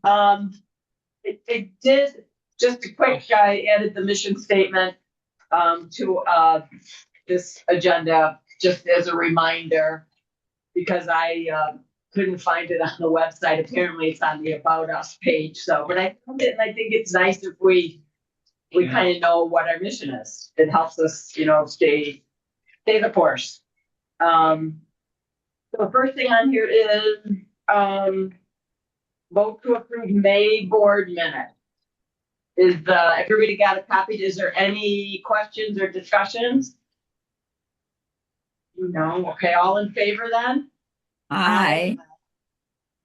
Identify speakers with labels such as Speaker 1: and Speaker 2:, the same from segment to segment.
Speaker 1: It did, just a quick, I added the mission statement, to, this agenda, just as a reminder, because I, couldn't find it on the website. Apparently it's on the About Us page, so, but I found it, and I think it's nice if we kind of know what our mission is. It helps us, stay the course. So the first thing on here is, vote to approve May board minute. Is everybody got a copy? Is there any questions or discussions? No. Okay, all in favor then?
Speaker 2: Aye.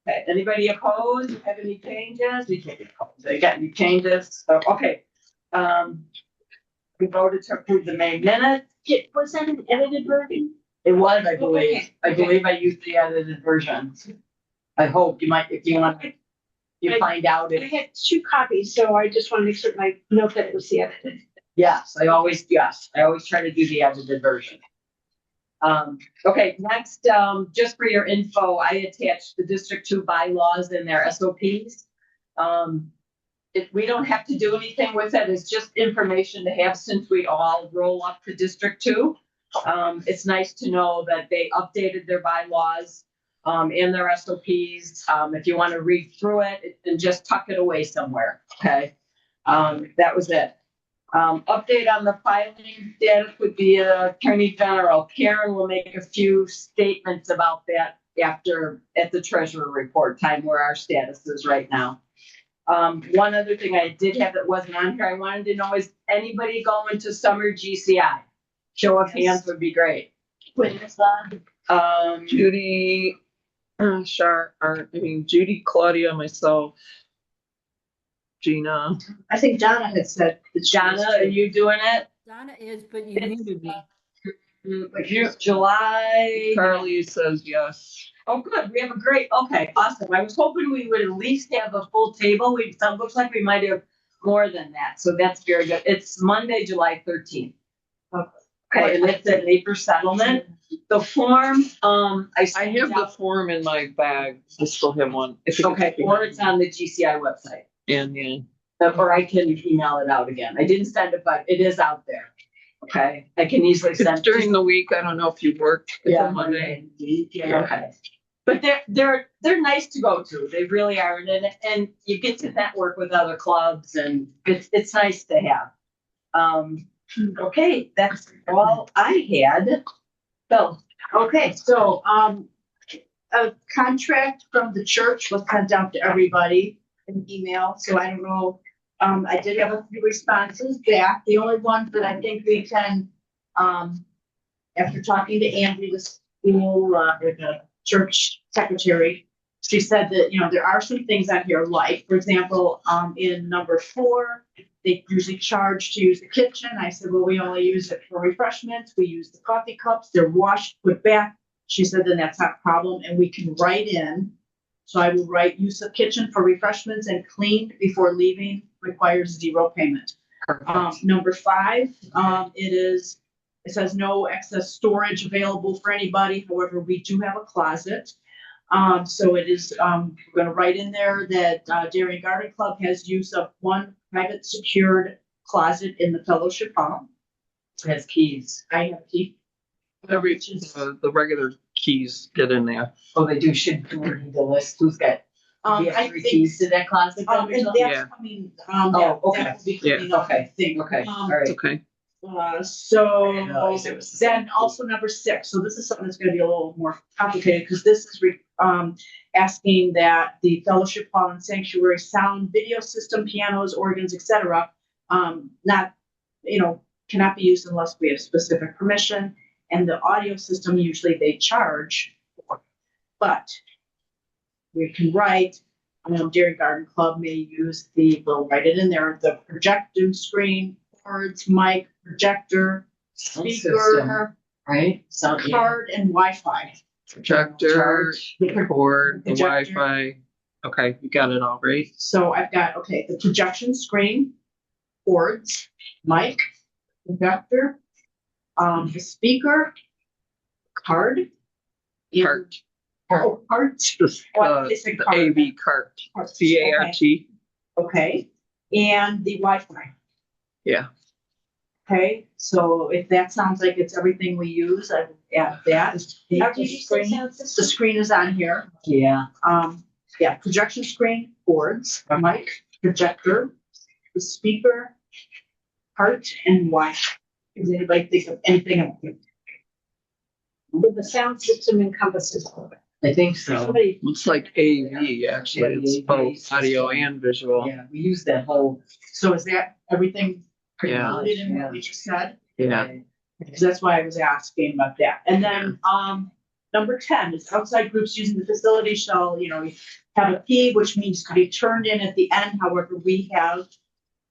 Speaker 1: Okay, anybody opposed? Have any changes? We can't be opposed. They got any changes? So, okay. We voted to approve the May minute.
Speaker 3: Was that an edited version?
Speaker 1: It was, I believe.
Speaker 3: Okay.
Speaker 1: I believe I used the edited version. I hope you might, if you want, find out
Speaker 3: I
Speaker 1: if.
Speaker 3: had 2 copies, so I just want to make certain I note that it was the edited.
Speaker 1: Yes, I always try to do the edited version. Okay, next, just for your info, I attached the District 2 bylaws and their SOPs. We don't have to do anything with it. It's just information to have since we all roll up to District 2. It's nice to know that they updated their bylaws, and their SOPs. If you want to read through it and just tuck it away somewhere. Okay. That was it. Update on the filing status with the Attorney General. Karen will make a few statements about that at the Treasurer report time, where our status is right now. One other thing I did have that wasn't on here, I wanted to know, is anybody going to summer GCI? Show of hands would be great.
Speaker 3: When is that?
Speaker 4: Judy, Judy, Claudia, myself, Gina.
Speaker 3: I think Donna had said.
Speaker 1: Donna, are you doing it?
Speaker 2: Donna is, but you muted me.
Speaker 1: July.
Speaker 4: Carly says yes.
Speaker 1: Oh, good. We have a great. Okay, awesome. I was hoping we would at least have a full table. It looks like we might have more than that, so that's very good. It's Monday, July 13th. Okay, and it's an April settlement. The form, I
Speaker 4: have the form in my bag. I still have one.
Speaker 1: Okay, or it's on the GCI website.
Speaker 4: And yeah.
Speaker 1: Or I can email it out again. I didn't send it, but it is out there. Okay, I can easily send.
Speaker 4: It's during the week. I don't know if you work.
Speaker 1: Yeah, Monday. Yeah. Okay, but they're nice to go to. They really are, and you get to network with other clubs, and it's nice to have. Okay, that's all I had. So,
Speaker 3: Okay, so a contract from the church was sent out to everybody in email, so I don't know. I did have a few responses back. The only one that I think we can, after talking to Andy, the school, the church secretary, she said that, there are some things on here, like, for example, in number 4, they usually charge to use the kitchen. I said, well, we only use it for refreshments. We use the coffee cups. They're washed, put back. She said, then that's not a problem. And we can write in. So I will write use of kitchen for refreshments and cleaned before leaving requires 0 payment. Number 5, it says no excess storage available for anybody. However, we do have a closet. So it is, we're going to write in there that Dairy Garden Club has use of one private secured closet in the fellowship hall.
Speaker 1: it has keys.
Speaker 3: I have key.
Speaker 4: The regular keys get in there.
Speaker 1: Oh, they do. Should we need the list? Who's got?
Speaker 3: I
Speaker 1: have
Speaker 3: think,
Speaker 1: keys to that closet.
Speaker 3: and that's
Speaker 4: Yeah.
Speaker 3: coming.
Speaker 1: Oh, okay.
Speaker 3: That will be coming up, I think.
Speaker 1: Okay. All right.
Speaker 4: Okay.
Speaker 3: So
Speaker 1: realize it was the
Speaker 3: then
Speaker 1: same.
Speaker 3: also number 6. So this is something that's going to be a little more complicated because this is asking that the fellowship hall and sanctuary sound video system, pianos, organs, etc. Not, cannot be used unless we have specific permission. And the audio system usually they charge for, but we can write. Dairy Garden Club may use we'll write it in there, the projector screen, cords, mic, projector,
Speaker 1: Sound
Speaker 3: speaker,
Speaker 1: system, right?
Speaker 3: card, and Wi-Fi.
Speaker 4: Projector, cord, the
Speaker 3: Projector.
Speaker 4: Wi-Fi. Okay, you got it all right.
Speaker 3: So I've got, the projection screen, cords, mic, projector, the speaker, card,
Speaker 4: Cart.
Speaker 3: Oh, cart.
Speaker 4: This,
Speaker 3: What is it
Speaker 4: the
Speaker 3: cart?
Speaker 4: AV cart,
Speaker 3: Cart,
Speaker 4: CART.
Speaker 3: Okay, and the Wi-Fi.
Speaker 4: Yeah.
Speaker 3: Okay, so if that sounds like it's everything we use, I would add that. The screen is on here.
Speaker 1: Yeah.
Speaker 3: Yeah, projection screen, boards, a mic, projector, the speaker, cart, and Wi-Fi. Does anybody think of anything else? The sound system encompasses all of it.
Speaker 1: I think so.
Speaker 3: Somebody,
Speaker 4: Looks like AV, actually. It's both audio and visual.
Speaker 1: Yeah, we use that whole.
Speaker 3: so is that everything
Speaker 4: Yeah.
Speaker 3: included in what we just said?
Speaker 4: Yeah.
Speaker 3: Because that's why I was asking about that. And then, number 10 is outside groups using the facility shall, have a key, which means to be turned in at the end. However, we have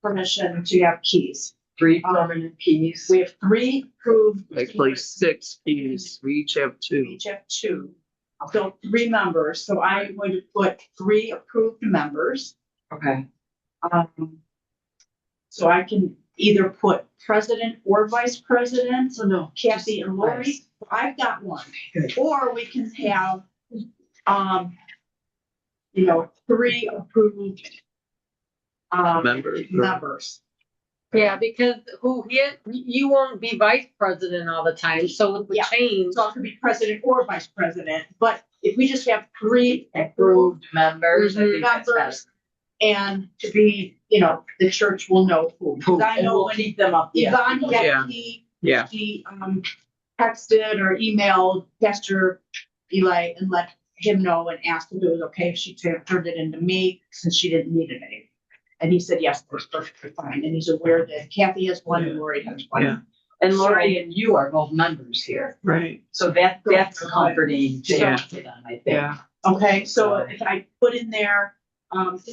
Speaker 3: permission to have keys.
Speaker 1: 3 permanent keys.
Speaker 3: We have 3 approved.
Speaker 4: Actually, 6 keys. We each have 2.
Speaker 3: We each have 2. So 3 members. So I'm going to put 3 approved members.
Speaker 1: Okay.
Speaker 3: So I can either put president or vice president. So no, Kathy and Lori.
Speaker 1: Vice.
Speaker 3: I've got one.
Speaker 1: Good.
Speaker 3: Or we can have, 3 approved
Speaker 4: Members.
Speaker 3: members.
Speaker 5: Yeah, because you won't be vice president all the time, so it would
Speaker 3: Yeah.
Speaker 5: change.
Speaker 3: So it could be president or vice president, but if we just have 3 approved
Speaker 1: Approved members. I think that's
Speaker 3: members, and to be, the church will know who. 'Cause I
Speaker 1: And
Speaker 3: know
Speaker 1: we'll
Speaker 3: when
Speaker 1: keep them up.
Speaker 3: Yvonne
Speaker 4: Yeah.
Speaker 3: had he
Speaker 4: Yeah.
Speaker 3: texted or emailed Pastor Eli and let him know and asked if it was okay if she turned it into me since she didn't need it anymore. And he said, yes, that's perfectly fine. And he's aware that Kathy has one and Lori has one.
Speaker 4: Yeah.
Speaker 1: And Lori and you are both members here.
Speaker 4: Right.
Speaker 1: So that's comforting
Speaker 4: Yeah.
Speaker 1: to them, I think.
Speaker 4: Yeah.
Speaker 3: Okay, so if I put in there,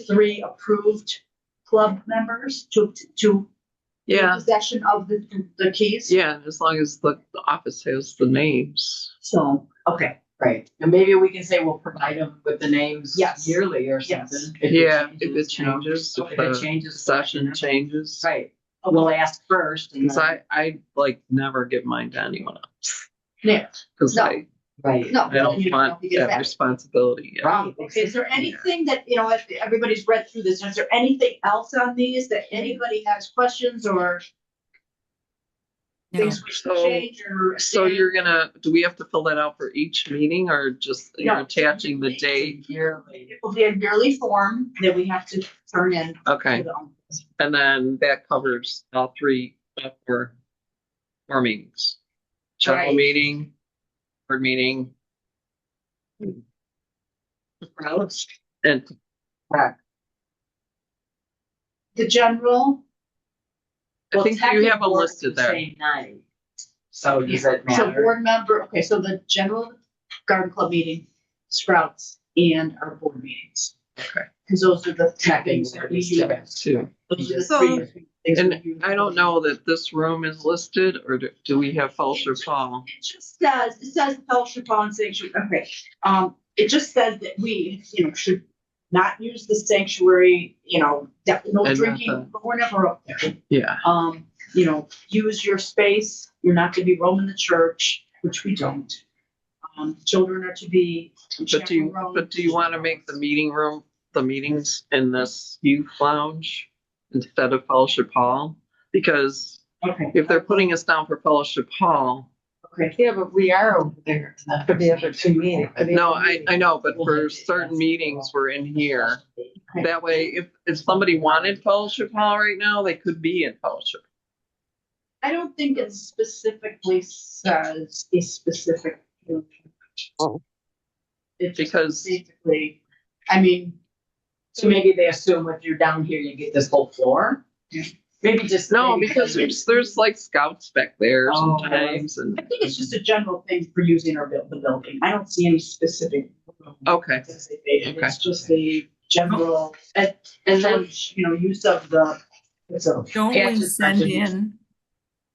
Speaker 3: 3 approved club members to
Speaker 4: Yeah.
Speaker 3: possession of the keys.
Speaker 4: Yeah. As long as the office has the names.
Speaker 1: So, okay, right. And maybe we can say we'll provide them with the names
Speaker 3: Yes.
Speaker 1: yearly or
Speaker 3: Yes.
Speaker 1: something.
Speaker 4: Yeah. If it changes,
Speaker 1: If
Speaker 4: if
Speaker 1: it
Speaker 4: the
Speaker 1: changes.
Speaker 4: session changes.
Speaker 1: Right. We'll ask first. And
Speaker 4: Because
Speaker 1: then-
Speaker 4: I like never give mine to anyone else.
Speaker 3: Yeah,
Speaker 4: Because
Speaker 3: No.
Speaker 1: Right.
Speaker 3: no.
Speaker 4: I don't
Speaker 3: you
Speaker 4: want
Speaker 3: you get
Speaker 4: that
Speaker 3: back.
Speaker 4: responsibility. Yeah.
Speaker 1: Right.
Speaker 3: Is there anything that, if everybody's read through this, is there anything else on these that anybody has questions or
Speaker 2: No.
Speaker 3: things we should
Speaker 4: So-
Speaker 3: change or?
Speaker 4: So do we have to fill that out for each meeting or just you're
Speaker 3: No.
Speaker 4: attaching the date?
Speaker 1: Yearly.
Speaker 3: It will be a yearly form that we have to turn in.
Speaker 4: Okay.
Speaker 3: to the office.
Speaker 4: And then that covers all 3, 4 meetings. General
Speaker 1: Right.
Speaker 4: meeting, board meeting,
Speaker 1: Gross.
Speaker 4: and
Speaker 3: The general,
Speaker 4: I think you have them listed there.
Speaker 1: Same night. So does it
Speaker 3: so
Speaker 1: matter?
Speaker 3: board member, okay, so the general garden club meeting, Sprouts, and our board meetings.
Speaker 4: Okay.
Speaker 3: Because those are the
Speaker 1: Tapping
Speaker 3: things that we use.
Speaker 4: Too.
Speaker 3: Those are the
Speaker 2: So-
Speaker 3: 3 things we
Speaker 4: And
Speaker 3: use.
Speaker 4: I don't know that this room is listed, or do we have fellowship hall?
Speaker 3: It just says fellowship hall and sanctuary, okay, it just says that we, should not use the sanctuary, no
Speaker 4: And
Speaker 3: drinking,
Speaker 4: not the-
Speaker 3: but we're never up there.
Speaker 4: Yeah.
Speaker 3: Use your space, you're not to be roaming the church, which we don't. Children are to be.
Speaker 4: But do you want to make the meetings in this youth lounge instead of fellowship hall? Because
Speaker 3: Okay.
Speaker 4: if they're putting us down for fellowship hall,
Speaker 3: Okay,
Speaker 5: Yeah, but we are over there for the other 2 meetings.
Speaker 4: no, I know, but for certain meetings, we're in here. That way, if somebody wanted fellowship hall right now, they could be in fellowship.
Speaker 3: I don't think it specifically says a specific. It just
Speaker 4: Because-
Speaker 3: basically,
Speaker 1: So maybe they assume if you're down here, you get this whole floor?
Speaker 3: Yeah.
Speaker 1: Maybe just.
Speaker 4: No,
Speaker 1: maybe
Speaker 4: because there's like scouts back there
Speaker 1: Oh,
Speaker 4: sometimes and,
Speaker 3: I think it's just a general thing for using the building. I don't see any specific.
Speaker 4: okay,
Speaker 3: It's just a general, and
Speaker 1: And
Speaker 3: then,
Speaker 1: then,
Speaker 3: use of the facility.
Speaker 2: Don't
Speaker 1: Yeah,
Speaker 2: we
Speaker 1: just
Speaker 2: send
Speaker 1: mention-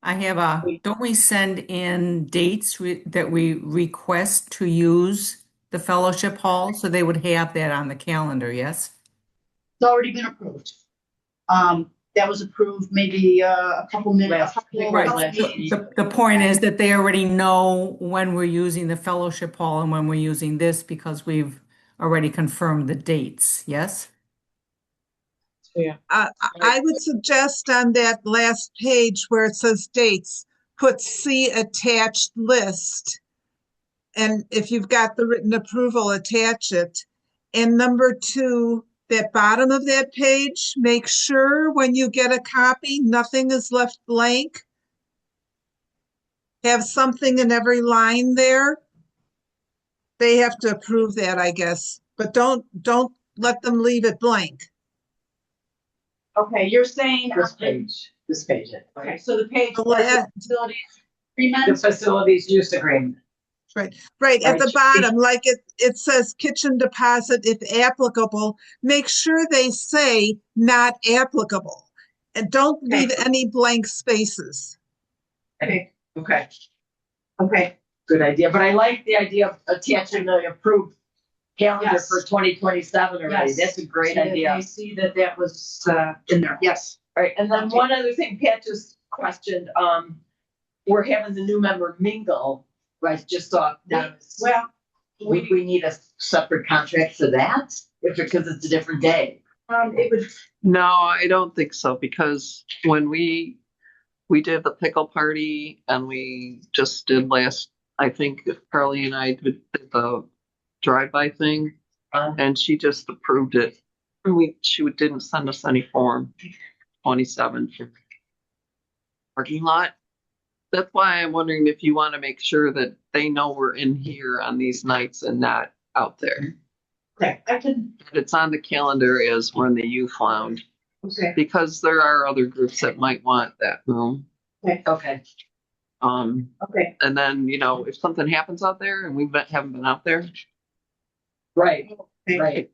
Speaker 2: in, don't we send in dates that we request to use the fellowship hall? So they would have that on the calendar, yes?
Speaker 3: It's already been approved. that was approved maybe a couple minutes.
Speaker 1: Last week or last week.
Speaker 2: The point is that they already know when we're using the fellowship hall and when we're using this because we've already confirmed the dates, yes?
Speaker 6: I would suggest on that last page where it says dates, put see attached list. And if you've got the written approval, attach it. And number 2, that bottom of that page, make sure when you get a copy, nothing is left blank. Have something in every line there. They have to approve that, I guess, but don't let them leave it blank.
Speaker 3: Okay, you're saying.
Speaker 1: This page.
Speaker 3: Okay, so the page.
Speaker 6: The last-
Speaker 3: Facilities
Speaker 1: The
Speaker 3: agreement.
Speaker 1: facilities use agreement.
Speaker 6: Right at the
Speaker 1: Right.
Speaker 6: bottom, like it says kitchen deposit, if applicable, make sure they say not applicable. And don't leave any blank spaces.
Speaker 3: Okay,
Speaker 1: Okay,
Speaker 3: okay.
Speaker 1: good idea. But I like the idea of attaching the approved calendar
Speaker 3: Yes.
Speaker 1: for 2027 already.
Speaker 3: Yes.
Speaker 1: That's a great
Speaker 3: So that
Speaker 1: idea.
Speaker 3: they see that was in there. Yes.
Speaker 1: All right, and then one other thing, Pat just questioned, we're having the new member mingle, right, just saw.
Speaker 3: Well,
Speaker 1: Would we need a separate contract for that? Because it's a different day.
Speaker 3: it would,
Speaker 4: No, I don't think so, because when we did the pickle party and we just did I think Carly and I did the drive-by thing and she just approved it. She didn't send us any form, 27 for parking lot. That's why I'm wondering if you want to make sure that they know we're in here on these nights and not out there.
Speaker 3: okay, I can,
Speaker 4: That it's on the calendar as we're in the youth lounge,
Speaker 3: okay,
Speaker 4: because there are other groups that might want that room.
Speaker 1: Okay,
Speaker 3: okay.
Speaker 4: And then, if something happens out there and haven't been out there,
Speaker 1: right,
Speaker 3: Okay.
Speaker 1: right.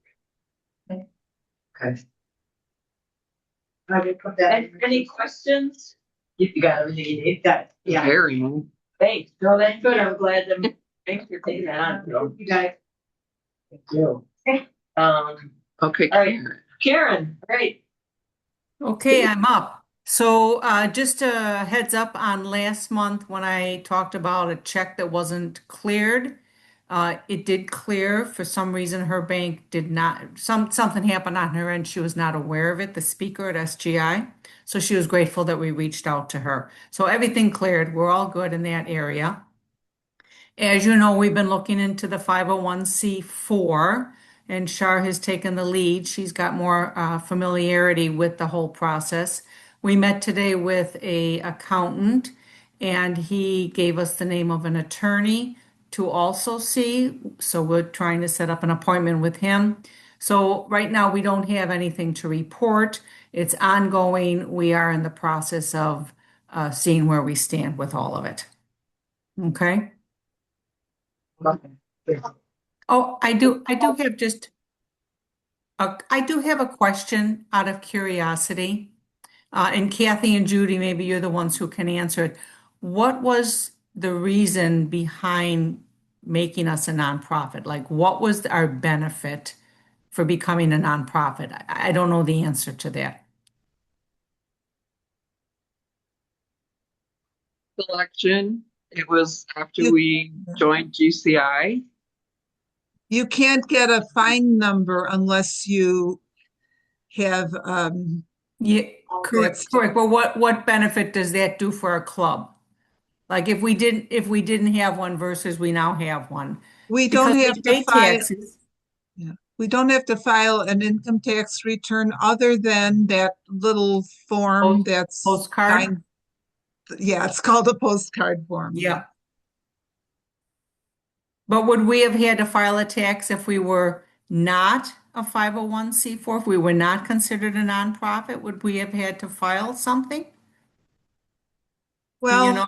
Speaker 3: Okay.
Speaker 1: Okay.
Speaker 3: I will put that. in.
Speaker 1: Any questions? You got everything you need?
Speaker 3: Got it, yeah.
Speaker 4: very.
Speaker 1: Thanks. No, that's good. I'm glad that, thanks for taking that on.
Speaker 3: You got it.
Speaker 1: Thank you.
Speaker 3: Okay.
Speaker 4: Okay.
Speaker 1: All right. Karen, great.
Speaker 2: Okay, I'm up. So just a heads up on last month when I talked about a check that wasn't cleared. It did clear. For some reason, her bank did not, something happened on her end. She was not aware of it, the speaker at SGI. So she was grateful that we reached out to her. So everything cleared. We're all good in that area. As you know, we've been looking into the 501c4, and Shar has taken the lead. She's got more familiarity with the whole process. We met today with an accountant, and he gave us the name of an attorney to also see. So we're trying to set up an appointment with him. So right now we don't have anything to report. It's ongoing. We are in the process of seeing where we stand with all of it. Okay. Oh, I do have just I do have a question out of curiosity. And Kathy and Judy, maybe you're the ones who can answer it. What was the reason behind making us a nonprofit? Like, what was our benefit for becoming a nonprofit? I don't know the answer to that.
Speaker 4: Selection. It was after we joined GCI.
Speaker 6: You can't get a fine number unless you have,
Speaker 2: Yeah, correct,
Speaker 6: that's-
Speaker 2: correct. But what benefit does that do for our club? Like if we didn't have one versus we now have one.
Speaker 6: we don't
Speaker 2: Because we
Speaker 6: have to
Speaker 2: pay
Speaker 6: file,
Speaker 2: taxes.
Speaker 6: we don't have to file an income tax return other than that little form that's
Speaker 2: Postcard?
Speaker 6: signed. Yeah, it's called a postcard form.
Speaker 2: Yeah. But would we have had to file a tax if we were not a 501c4? If we were not considered a nonprofit, would we have had to file something? Do you
Speaker 6: Well,
Speaker 2: know?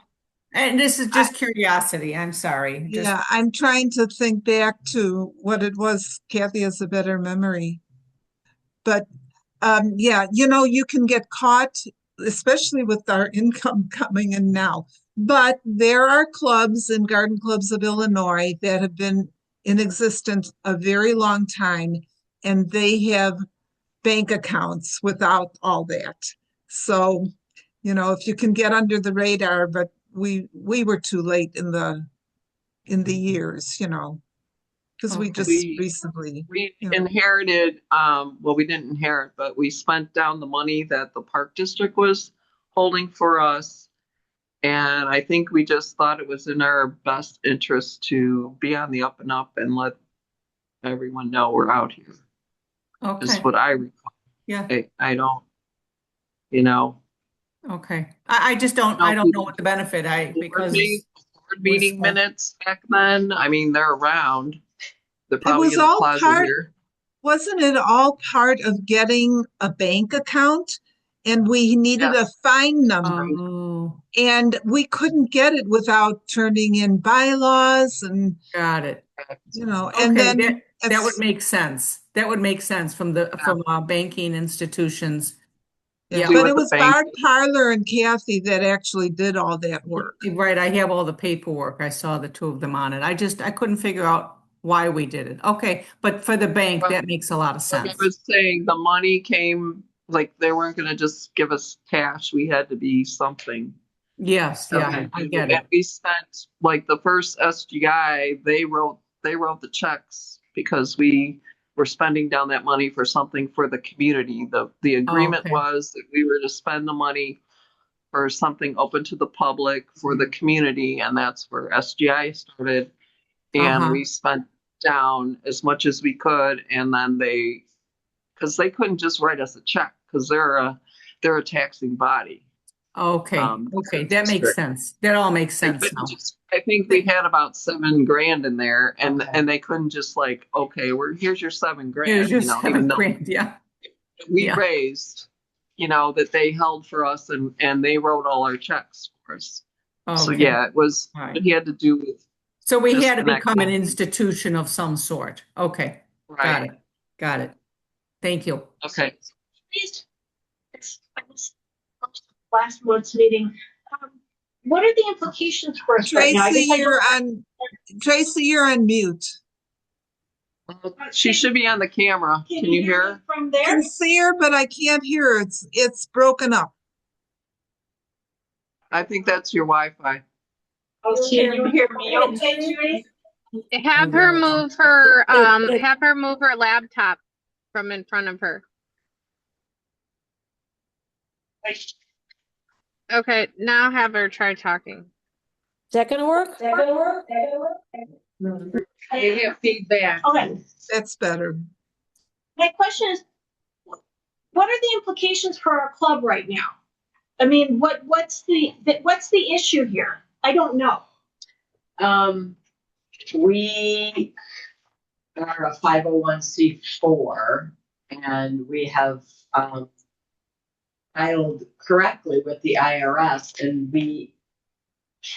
Speaker 2: And this is just curiosity. I'm sorry. Just
Speaker 6: yeah, I'm trying to think back to what it was. Kathy has a better memory. But yeah, you can get caught, especially with our income coming in now. But there are clubs and garden clubs of Illinois that have been in existence a very long time, and they have bank accounts without all that. So, if you can get under the radar, but we were too late in the years, because we
Speaker 2: Okay.
Speaker 6: just
Speaker 4: We-
Speaker 6: recently,
Speaker 4: We
Speaker 6: you know.
Speaker 4: inherited, well, we didn't inherit, but we spent down the money that the park district was holding for us. And I think we just thought it was in our best interest to be on the up and up and let everyone know we're out here. Is
Speaker 2: Okay,
Speaker 4: what I recall.
Speaker 2: yeah,
Speaker 4: I don't, you know.
Speaker 2: okay. I just don't, I don't know what the benefit, because
Speaker 4: Board meeting
Speaker 2: small.
Speaker 4: minutes back then, I mean, they're around. They're
Speaker 6: It
Speaker 4: probably
Speaker 6: was
Speaker 4: in the
Speaker 6: all
Speaker 4: closet
Speaker 6: part,
Speaker 4: here.
Speaker 6: wasn't it all part of getting a bank account? And we needed a fine number.
Speaker 2: Oh,
Speaker 6: And we couldn't get it without turning in bylaws and,
Speaker 2: got it.
Speaker 6: and
Speaker 2: Okay,
Speaker 6: then
Speaker 2: that would make sense. That would make sense from banking institutions. Yeah.
Speaker 6: But
Speaker 4: with
Speaker 6: it
Speaker 4: the
Speaker 6: was
Speaker 4: bank.
Speaker 6: Barb Parlor and Kathy that actually did all that work.
Speaker 2: Right, I have all the paperwork. I saw the two of them on it. I couldn't figure out why we did it. Okay, but for the bank,
Speaker 4: Well,
Speaker 2: that makes a lot of
Speaker 4: Like
Speaker 2: sense.
Speaker 4: I was saying, the money came, like, they weren't gonna just give us cash, we had to be something.
Speaker 2: Yes, yeah,
Speaker 4: Okay.
Speaker 2: I get it.
Speaker 4: And we spent, like, the first SGI, they wrote the checks because we were spending down that money for something for the community. The agreement
Speaker 2: Okay.
Speaker 4: was that we were to spend the money for something open to the public for the community, and that's where SGI started. And
Speaker 2: Uh-huh.
Speaker 4: we spent down as much as we could, and then because they couldn't just write us a check because they're a taxing body.
Speaker 2: Okay, okay, that makes
Speaker 4: district.
Speaker 2: sense. That all makes
Speaker 4: They
Speaker 2: sense
Speaker 4: couldn't
Speaker 2: now.
Speaker 4: just- I think we had about $7,000 in there, and
Speaker 1: Okay.
Speaker 4: and they couldn't just like, okay, here's your $7,000.
Speaker 2: Here's your
Speaker 4: even
Speaker 2: seven
Speaker 4: though
Speaker 2: grand, yeah.
Speaker 4: we
Speaker 2: Yeah.
Speaker 4: raised, that they held for us, and they wrote all our checks for us. So
Speaker 2: Okay.
Speaker 4: yeah, it was.
Speaker 2: All right.
Speaker 4: It had to do with
Speaker 2: So we
Speaker 4: just
Speaker 2: had to become an
Speaker 4: connecting.
Speaker 2: institution of some sort. Okay, got
Speaker 4: Right.
Speaker 2: it, got it. Thank you.
Speaker 4: Okay.
Speaker 3: It's last month's meeting. What are the implications for us right now? I
Speaker 6: Tracy,
Speaker 3: guess I don't-
Speaker 6: you're on mute.
Speaker 4: She should be on the camera. Can you hear
Speaker 3: me
Speaker 4: her?
Speaker 3: from
Speaker 6: I
Speaker 3: there?
Speaker 6: can see her, but I can't hear her. It's broken up.
Speaker 4: I think that's your Wi-Fi.
Speaker 3: Oh, can you hear me okay, Judy?
Speaker 7: Have her move her laptop from in front of her. Okay, now have her try talking.
Speaker 5: Is that gonna work?
Speaker 1: They have feedback.
Speaker 3: Okay,
Speaker 6: That's better.
Speaker 3: my question is, what are the implications for our club right now? I mean, what's the issue here? I don't know.
Speaker 1: We are a 501c4 and we have filed correctly with the IRS, and we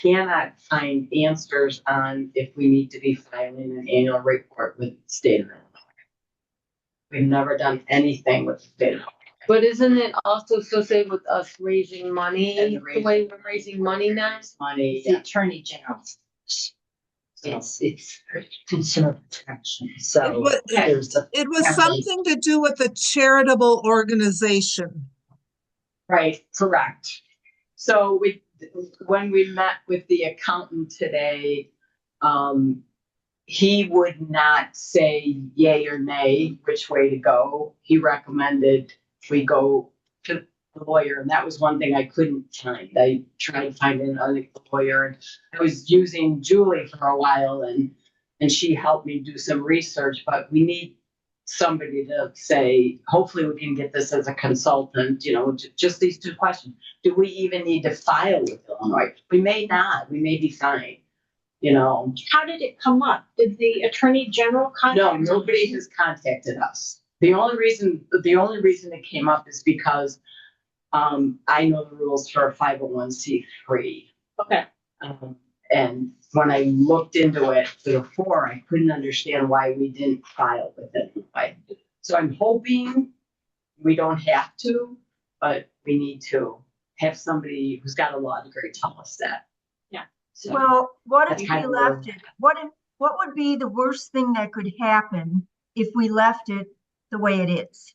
Speaker 1: cannot find answers on if we need to be filing an annual report with the state of Illinois. We've never done anything with the state of Illinois.
Speaker 5: But isn't it also associated with us raising money,
Speaker 1: And
Speaker 5: the way we're raising money now?
Speaker 1: Money,
Speaker 8: The Attorney General. It's consumer protection.
Speaker 1: so
Speaker 6: It
Speaker 1: there's a
Speaker 6: It was
Speaker 8: Apparently.
Speaker 6: something to do with a charitable organization.
Speaker 1: right, correct. So when we met with the accountant today, he would not say yay or nay which way to go. He recommended we go to the lawyer, and that was one thing I couldn't find. I tried finding a lawyer, and I was using Julie for a while, and she helped me do some research, but we need somebody to say, hopefully we can get this as a consultant, just these two questions. Do we even need to file with Illinois? We may not, we may be fine,
Speaker 3: How did it come up? Did the Attorney General contact?
Speaker 1: No, nobody has contacted us. The only reason it came up is because I know the rules for a 501c3.
Speaker 3: Okay.
Speaker 1: And when I looked into it before, I couldn't understand why we didn't file with it. So I'm hoping we don't have to, but we need to have somebody who's got a law degree tell us that.
Speaker 3: Yeah.
Speaker 1: So,
Speaker 8: Well, what
Speaker 1: That's
Speaker 8: if
Speaker 1: kind
Speaker 8: we
Speaker 1: of
Speaker 8: left it? What would be the worst thing that could happen if we left it the way it is?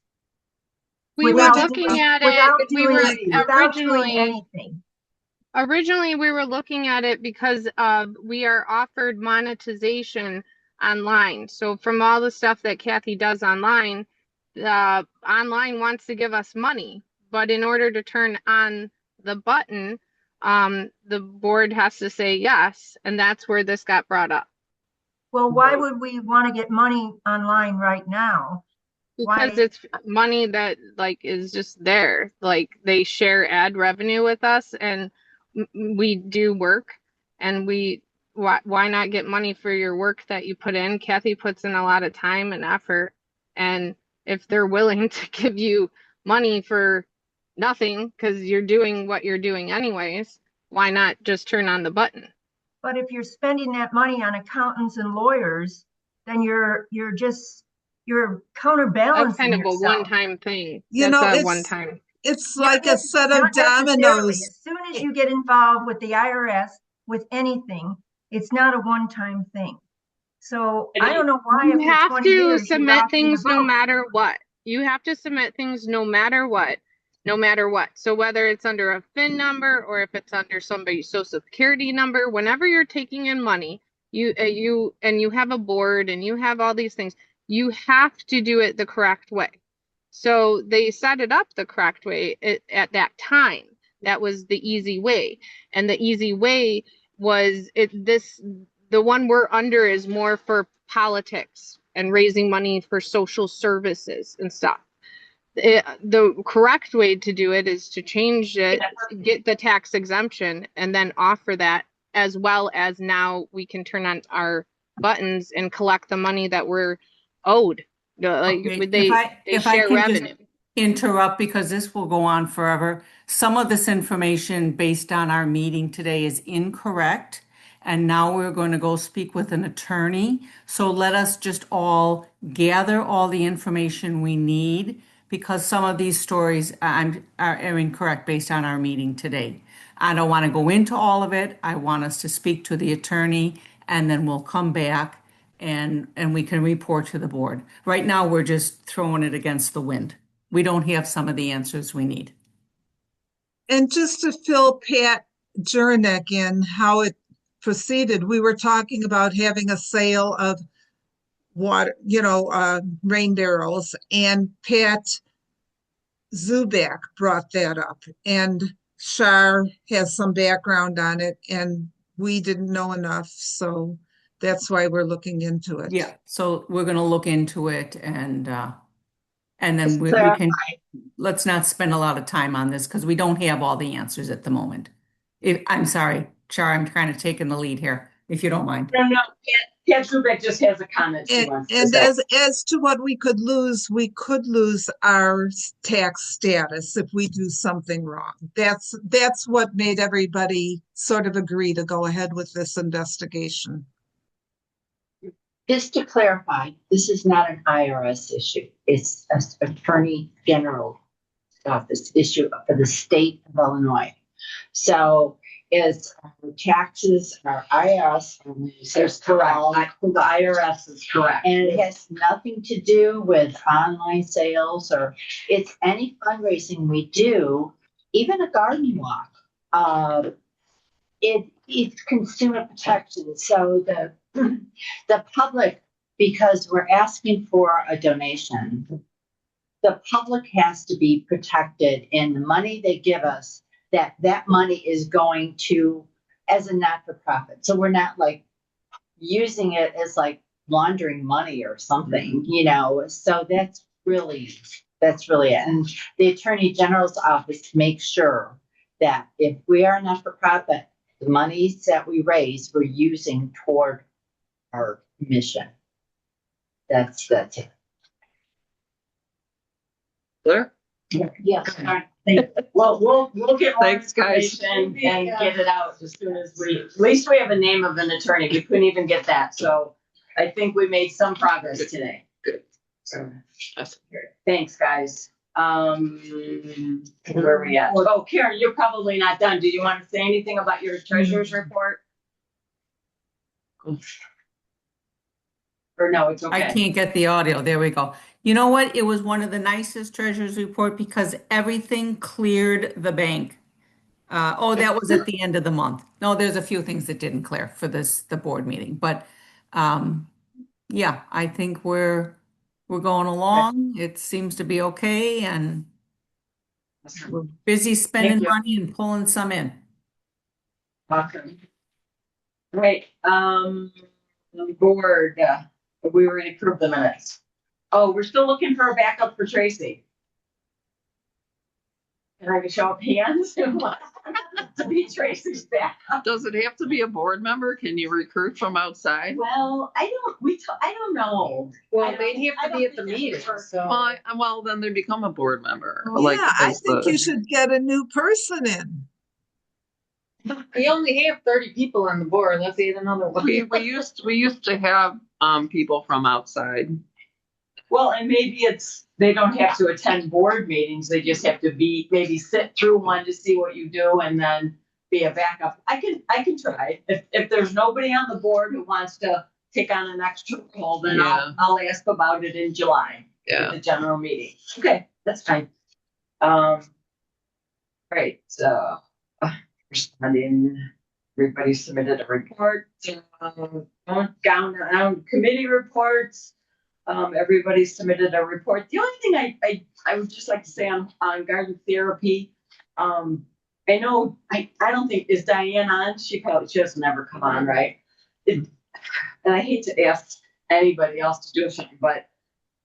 Speaker 7: We were
Speaker 8: Without
Speaker 7: looking
Speaker 8: doing-
Speaker 7: at
Speaker 8: without
Speaker 7: it, we
Speaker 8: doing
Speaker 7: were
Speaker 8: it- without doing
Speaker 7: originally,
Speaker 8: anything.
Speaker 7: originally we were looking at it because we are offered monetization online. So from all the stuff that Kathy does online, online wants to give us money, but in order to turn on the button, the board has to say yes, and that's where this got brought up.
Speaker 8: Well, why would we want to get money online right now?
Speaker 7: Because
Speaker 8: Why-
Speaker 7: it's money that like is just there. Like they share ad revenue with us, and we do work, and why not get money for your work that you put in? Kathy puts in a lot of time and effort, and if they're willing to give you money for nothing because you're doing what you're doing anyways, why not just turn on the button?
Speaker 8: But if you're spending that money on accountants and lawyers, then you're counterbalancing
Speaker 7: That's kind of a
Speaker 8: yourself.
Speaker 7: one-time thing.
Speaker 6: You
Speaker 7: That's
Speaker 6: know,
Speaker 7: a
Speaker 6: it's-
Speaker 7: one-time.
Speaker 6: It's
Speaker 8: Yeah,
Speaker 6: like a set of
Speaker 8: not necessarily.
Speaker 6: dominoes.
Speaker 8: As soon as you get involved with the IRS, with anything, it's not a one-time thing. So I don't know why
Speaker 7: You
Speaker 8: after
Speaker 7: have
Speaker 8: 20
Speaker 7: to
Speaker 8: years, you're
Speaker 7: submit
Speaker 8: rocking the
Speaker 7: things no
Speaker 8: boat.
Speaker 7: matter what. You have to submit things no matter what. No matter what. So whether it's under a PIN number or if it's under somebody's social security number, whenever you're taking in money, you have a board and you have all these things, you have to do it the correct way. So they set it up the correct way at that time. That was the easy way. And the easy way was the one we're under is more for politics and raising money for social services and stuff. The correct way to do it is to change it, get the tax exemption, and then offer that, as well as now we can turn on our buttons and collect the money that we're owed. Like
Speaker 2: Okay,
Speaker 7: they
Speaker 2: if I
Speaker 7: share
Speaker 2: can just
Speaker 7: revenue.
Speaker 2: interrupt, because this will go on forever. Some of this information based on our meeting today is incorrect. And now we're going to go speak with an attorney. So let us just all gather all the information we need, because some of these stories are incorrect based on our meeting today. I don't want to go into all of it. I want us to speak to the attorney, and then we'll come back and we can report to the board. Right now, we're just throwing it against the wind. We don't have some of the answers we need.
Speaker 6: And just to fill Pat Jurnek in, how it proceeded, we were talking about having a sale of water, rain barrels, and Pat Zubak brought that up, and Shar has some background on it, and we didn't know enough, so that's why we're looking into it.
Speaker 2: Yeah, so we're going to look into it, and then we
Speaker 1: Clarify.
Speaker 2: can, let's not spend a lot of time on this because we don't have all the answers at the moment. I'm sorry, Char, I'm kind of taking the lead here, if you don't mind.
Speaker 1: No, Pat Zubek just has a comment she wants to
Speaker 6: And
Speaker 1: say.
Speaker 6: as to what we could lose our tax status if we do something wrong. That's what made everybody sort of agree to go ahead with this investigation.
Speaker 8: Just to clarify, this is not an IRS issue. It's an Attorney General office issue for the state of Illinois. So it's taxes are IRS.
Speaker 1: That's correct. The IRS is correct.
Speaker 8: And it has nothing to do with online sales or it's any fundraising we do, even a garden walk. It's consumer protection. So the public, because we're asking for a donation, the public has to be protected in the money they give us, that money is going to as a not-for-profit. So we're not like using it as like laundering money or something, so that's really it. And the Attorney General's office makes sure that if we are not-for-profit, the monies that we raise, we're using toward our mission. That's it.
Speaker 4: There?
Speaker 8: Yes.
Speaker 1: Well, we'll get more
Speaker 4: Thanks, guys.
Speaker 1: information and get it out as soon as at least we have a name of an attorney. We couldn't even get that. So I think we made some progress today.
Speaker 4: Good.
Speaker 1: So,
Speaker 4: That's
Speaker 1: thanks, guys. Where are we at? Oh, Karen, you're probably not done. Do you want to say anything about your treasurer's report? Or no, it's
Speaker 2: I
Speaker 1: okay.
Speaker 2: can't get the audio. There we go. You know what? It was one of the nicest treasurer's report because everything cleared the bank. That was at the end of the month. No, there's a few things that didn't clear for the board meeting, but yeah, I think we're going along. It seems to be okay, and we're busy spending
Speaker 1: you.
Speaker 2: money and pulling some in.
Speaker 1: Awesome. Right, board, we already approved the minutes. Oh, we're still looking for a backup for Tracy. Can I have a show of hands? Who wants to be Tracy's backup?
Speaker 4: Does it have to be a board member? Can you recruit from outside?
Speaker 1: Well, I don't know.
Speaker 5: Well, they'd have to be at the meeting, so.
Speaker 4: Well, then they become a board member.
Speaker 6: Yeah, I
Speaker 4: as
Speaker 6: think
Speaker 4: the-
Speaker 6: you should get a new person in.
Speaker 5: We only have 30 people on the board. Let's add another one.
Speaker 4: We used to have people from outside.
Speaker 1: Well, and maybe they don't have to attend board meetings, they just have to maybe sit through one to see what you do and then be a backup. I can try. If there's nobody on the board who wants to take on an extra role, then
Speaker 4: Yeah.
Speaker 1: I'll ask about it in July.
Speaker 4: Yeah.
Speaker 1: At the general meeting. Okay, that's fine. Right, so responding, everybody submitted a report. Going down committee reports. Everybody submitted a report. The only thing I would just like to say on garden therapy, I know, I don't think, is Diane on? She doesn't ever come on, right? And I hate to ask anybody else to do something, but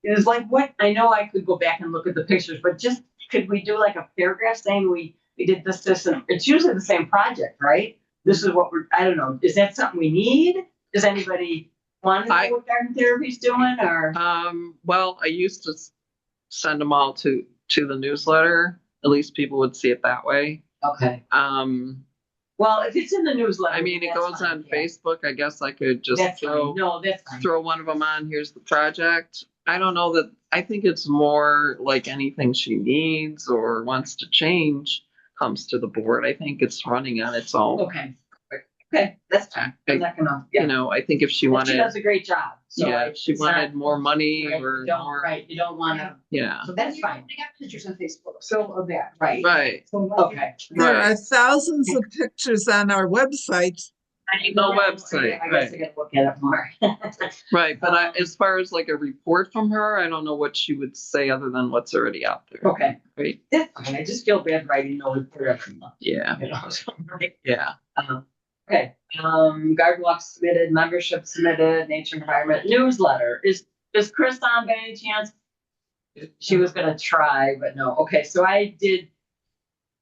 Speaker 1: it was like, what, I know I could go back and look at the pictures, but just, could we do like a paragraph saying we did this, and it's usually the same project, right? This is what I don't know, is that something we need? Does anybody want to know what garden therapy's doing, or?
Speaker 4: Well, I used to send them all to the newsletter. At least people would see it that way.
Speaker 1: Okay. Well, if it's in the newsletter.
Speaker 4: I mean, it
Speaker 1: that's
Speaker 4: goes
Speaker 1: fine,
Speaker 4: on
Speaker 1: yeah.
Speaker 4: Facebook. I guess I could just
Speaker 1: That's fine. No, that's fine.
Speaker 4: throw one of them on. Here's the project. I don't know that. I think it's more like anything she needs or wants to change comes to the board. I think it's running on its own.
Speaker 1: Okay, that's fine. I'm not gonna, yeah.
Speaker 4: You know, I think if she
Speaker 1: And
Speaker 4: wanted,
Speaker 1: she does a great job. So
Speaker 4: if she
Speaker 1: it's
Speaker 4: wanted
Speaker 1: not-
Speaker 4: more money
Speaker 1: right,
Speaker 4: or
Speaker 1: you don't,
Speaker 4: more,
Speaker 1: right, you don't wanna,
Speaker 4: yeah,
Speaker 1: so that's fine.
Speaker 3: They got pictures on Facebook.
Speaker 1: So of that, right?
Speaker 4: right.
Speaker 1: Okay.
Speaker 6: There
Speaker 4: Right.
Speaker 6: are thousands of pictures on our website.
Speaker 4: No website,
Speaker 1: I guess I gotta look at it more.
Speaker 4: Right, but as far as like a report from her, I don't know what she would say other than what's already out there.
Speaker 1: Okay,
Speaker 4: Right?
Speaker 1: that's fine. I just feel bad writing no report every month,
Speaker 4: Yeah,
Speaker 1: you know, so, right.
Speaker 4: yeah.
Speaker 1: Okay, garden walk submitted, membership submitted, nature environment newsletter. Is Chris on by any chance? She was gonna try, but no. Okay, so I did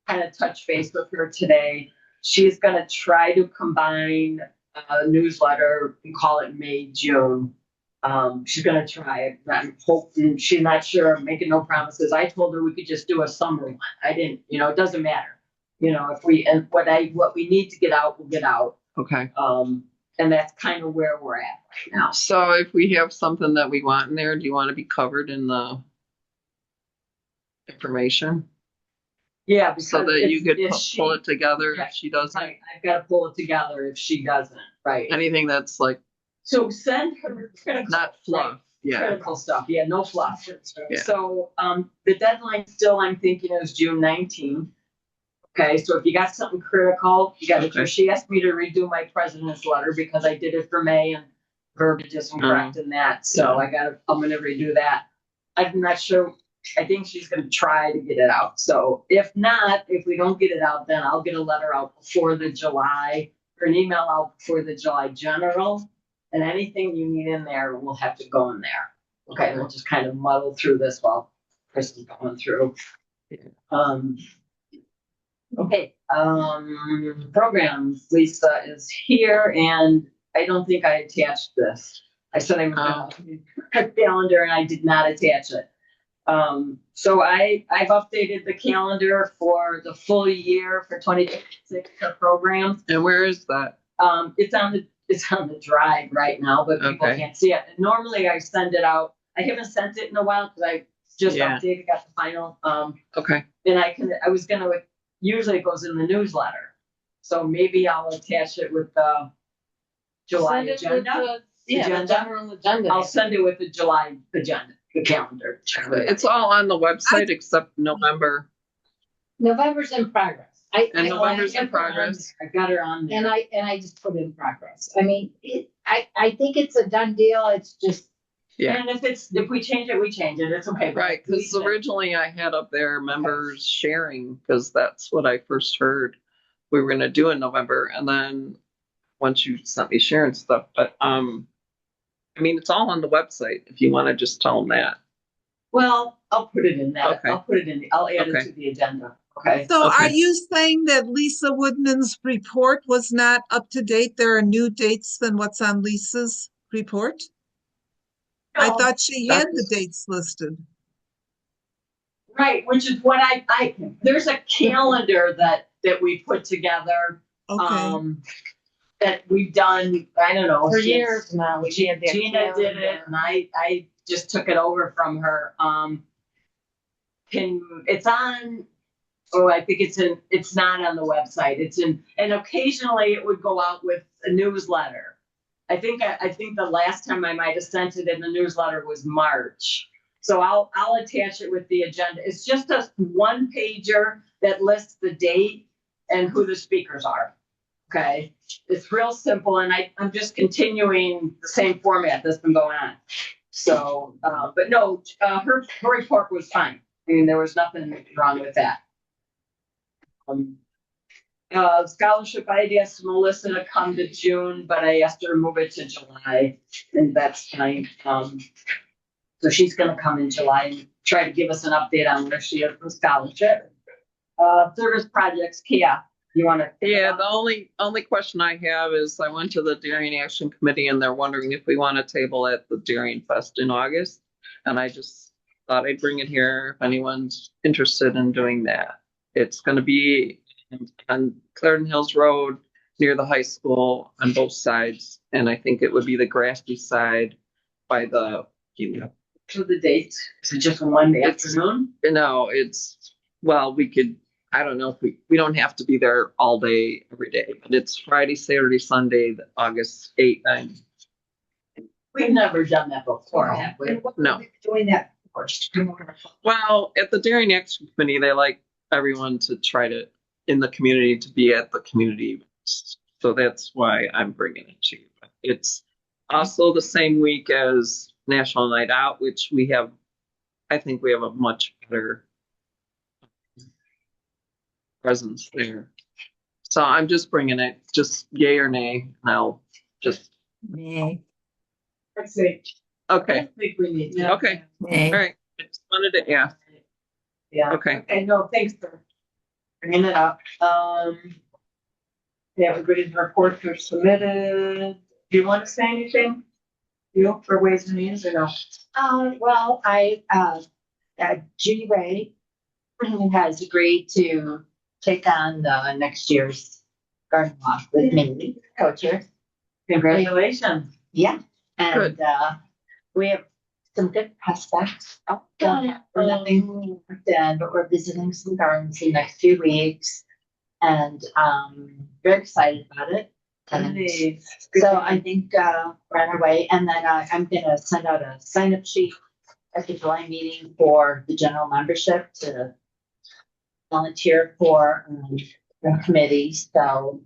Speaker 1: kind of touch base with her today. She's gonna try to combine a newsletter and call it May, June. She's gonna try it. I'm hoping, she's not sure, I'm making no promises. I told her we could just do a summer one. I didn't, it doesn't matter. If what we need to get out, we'll get out.
Speaker 4: Okay.
Speaker 1: And that's kind of where we're at right now.
Speaker 4: So if we have something that we want in there, do you want to be covered in the information?
Speaker 1: Yeah, because
Speaker 4: So that you could
Speaker 1: if
Speaker 4: pull it together
Speaker 1: yeah,
Speaker 4: if she doesn't?
Speaker 1: right, I've got to pull it together if she doesn't, right?
Speaker 4: Anything that's like
Speaker 1: So send her critical,
Speaker 4: not fluff,
Speaker 1: right,
Speaker 4: yeah.
Speaker 1: critical stuff. Yeah, no fluff.
Speaker 4: Yeah.
Speaker 1: So the deadline still, I'm thinking, is June 19th. Okay, so if you got something critical, you got to.
Speaker 4: Okay.
Speaker 1: She asked me to redo my president's letter because I did it for May and verbiage isn't correct in that. So I'm going to redo that. I'm not sure. I think she's going to try to get it out. So if not, if we don't get it out, then I'll get a letter out before the July, or an email out before the July general, and anything you need in there will have to go in there. Okay, we'll just kind of muddle through this while Chris is going through. Okay, programs, Lisa is here, and I don't think I attached this. I said I was going to calendar, and I did not attach it. So I've updated the calendar for the full year for 2026 programs.
Speaker 4: And where is that?
Speaker 1: It's on the drive right now, but people
Speaker 4: Okay.
Speaker 1: can't see it. And normally I send it out. I haven't sent it in a while because I just
Speaker 4: Yeah.
Speaker 1: updated, got the final.
Speaker 4: Okay.
Speaker 1: And I was gonna, usually it goes in the newsletter. So maybe I'll attach it with the July
Speaker 5: Send it with
Speaker 1: agenda.
Speaker 5: Yeah, the
Speaker 1: agenda.
Speaker 5: general agenda.
Speaker 1: I'll send it with the July agenda, the calendar.
Speaker 4: It's all on the website except November.
Speaker 8: November's in progress.
Speaker 4: And November's in progress.
Speaker 1: I got her on there.
Speaker 8: And I just put in progress. I mean, I think it's a done deal. It's just,
Speaker 4: Yeah.
Speaker 1: And if we change it, we change it. It's okay.
Speaker 4: Right, because originally I had up there members sharing, because that's what I first heard we were gonna do in November, and then once you sent me sharing stuff, but, I mean, it's all on the website, if you wanna just tell them that.
Speaker 1: Well, I'll put it in that.
Speaker 4: Okay.
Speaker 1: I'll add it
Speaker 4: Okay.
Speaker 1: to the agenda. Okay.
Speaker 6: So are
Speaker 4: Okay.
Speaker 6: you saying that Lisa Woodman's report was not up to date? There are new dates than what's on Lisa's report? I
Speaker 1: No,
Speaker 6: thought she had the
Speaker 4: that's-
Speaker 6: dates listed.
Speaker 1: Right, which is what there's a calendar that we put together,
Speaker 6: Okay.
Speaker 1: that we've done, I don't know.
Speaker 5: For
Speaker 1: since
Speaker 5: years now, we had that.
Speaker 1: Gina did it and I just took it over from her. It's on, I think it's not on the website. It's in, and occasionally it would go out with a newsletter. I think the last time I might have sent it in the newsletter was March. So I'll attach it with the agenda. It's just a one pager that lists the date and who the speakers are. Okay, it's real simple, and I'm just continuing the same format that's been going on. So, but no, her report was fine. I mean, there was nothing wrong with that. Scholarship, I had asked Melissa to come to June, but I asked her to move it to July, and that's fine. So she's gonna come in July and try to give us an update on where she is for scholarship. Service projects, Kia, you wanna?
Speaker 4: Yeah, the only question I have is I went to the Darien Action Committee and they're wondering if we want to table at the Darien Fest in August. And I just thought I'd bring it here if anyone's interested in doing that. It's gonna be on Clarendon Hills Road near the high school on both sides. And I think it would be the grassy side by the,
Speaker 1: To the dates, is it just one afternoon?
Speaker 4: no, we could, I don't know if we don't have to be there all day, every day, but it's Friday, Saturday, Sunday, August 8th, 9th.
Speaker 1: We've never done that before, have we?
Speaker 4: No.
Speaker 3: Doing that first.
Speaker 4: Well, at the Darien Action Committee, they like everyone to try to, in the community, to be at the community events. So that's why I'm bringing it to you. It's also the same week as National Night Out, which I think we have a much better presence there. So I'm just bringing it, just yay or nay, and I'll just,
Speaker 1: Let's see. I
Speaker 4: okay,
Speaker 1: don't think we need to.
Speaker 4: okay, all right. I just wanted to ask,
Speaker 1: Yeah.
Speaker 4: okay.
Speaker 1: Okay, no, thanks for bringing it up. Yeah, everybody's reports are submitted. Do you want to say anything? You, for Ways and Means, or no?
Speaker 8: well, Judy Ray has agreed to take on the next year's garden walk with me, co-chair.
Speaker 1: Congratulations.
Speaker 8: Yeah, and
Speaker 4: Good.
Speaker 8: we have some good prospects. We're nothing done, but we're visiting some gardens in the next few weeks, and very excited about it. And
Speaker 1: Nice.
Speaker 8: so I think we're on our way, and then I'm gonna send out a sign-up sheet at the July meeting for the general membership to volunteer for the committee. So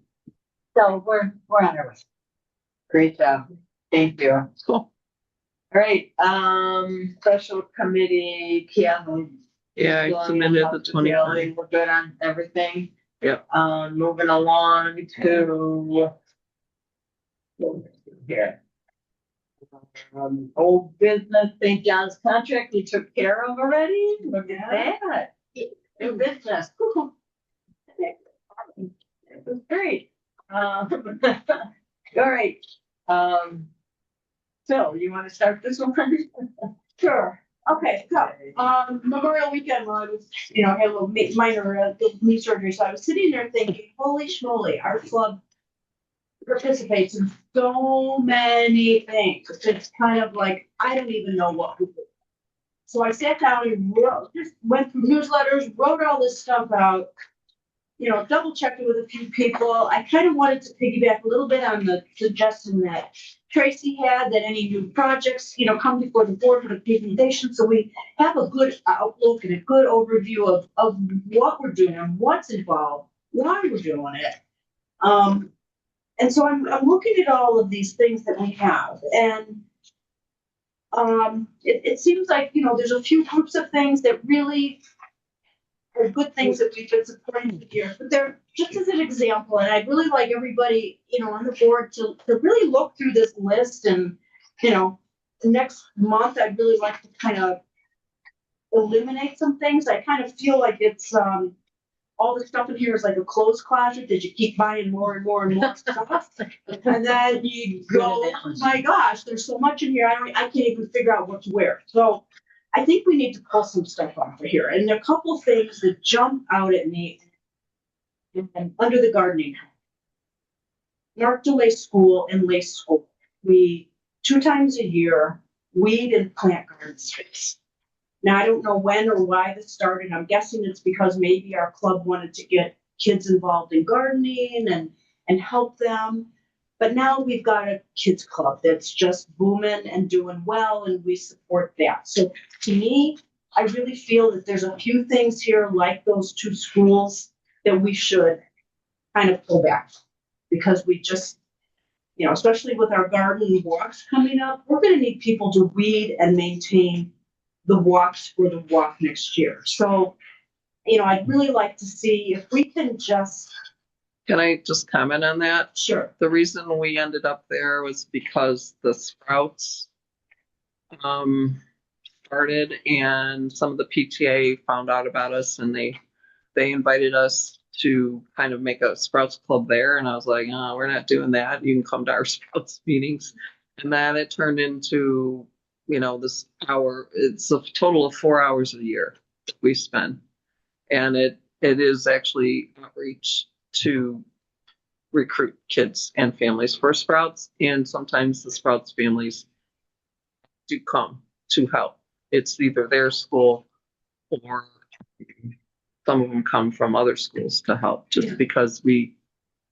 Speaker 8: we're on our way.
Speaker 1: Great job. Thank you.
Speaker 4: Cool.
Speaker 1: All right, special committee, Kia.
Speaker 4: Yeah, I submitted the 29th.
Speaker 1: We're good on everything.
Speaker 4: Yep.
Speaker 1: Moving along to here. Old business, St. John's contract we took care of already. Look at that. New business. Woo-hoo. It was great. All right. Phil, you want to start this one?
Speaker 3: Sure. Okay, so, Memorial Weekend, when I was, had a little minor knee surgery, so I was sitting there thinking, holy schmoly, our club participates in so many things. It's kind of like, I don't even know what we do. So I sat down and just went through newsletters, wrote all this stuff out. double checked it with a few people. I kind of wanted to piggyback a little bit on the suggestion that Tracy had, that any new projects, come before the board with a presentation, so we have a good outlook and a good overview of what we're doing and what's involved, why we're doing it. And so I'm looking at all of these things that we have, and it seems like, there's a few groups of things that really are good things that we've been supporting for years, but they're just as an example, and I'd really like everybody, on the board to really look through this list, and, next month, I'd really like to kind of eliminate some things. I kind of feel like it's, all the stuff in here is like a clothes closet that you keep buying more and more and more stuff. And then you go, oh my gosh, there's so much in here. I can't even figure out what to wear. So I think we need to pull some stuff off of here. And there are a couple things that jump out at me and under the gardening. Mark DeLay School and Lay School. We 2 times a year weed and plant garden space. Now, I don't know when or why this started. I'm guessing it's because maybe our club wanted to get kids involved in gardening and help them. But now we've got a kids club that's just booming and doing well, and we support that. So to me, I really feel that there's a few things here like those 2 schools that we should kind of pull back, because we just, especially with our garden walks coming up, we're going to need people to weed and maintain the walks for the walk next year. So, I'd really like to see if we can just.
Speaker 4: Can I just comment on that?
Speaker 3: Sure.
Speaker 4: The reason we ended up there was because the Sprouts started, and some of the PTA found out about us, and they invited us to kind of make a Sprouts club there. And I was like, oh, we're not doing that. You can come to our Sprouts meetings. And then it turned into, this hour. It's a total of 4 hours a year that we spend. And it is actually outreach to recruit kids and families for Sprouts. And sometimes the Sprouts families do come to help. It's either their school or some of them come from other schools to help, just because we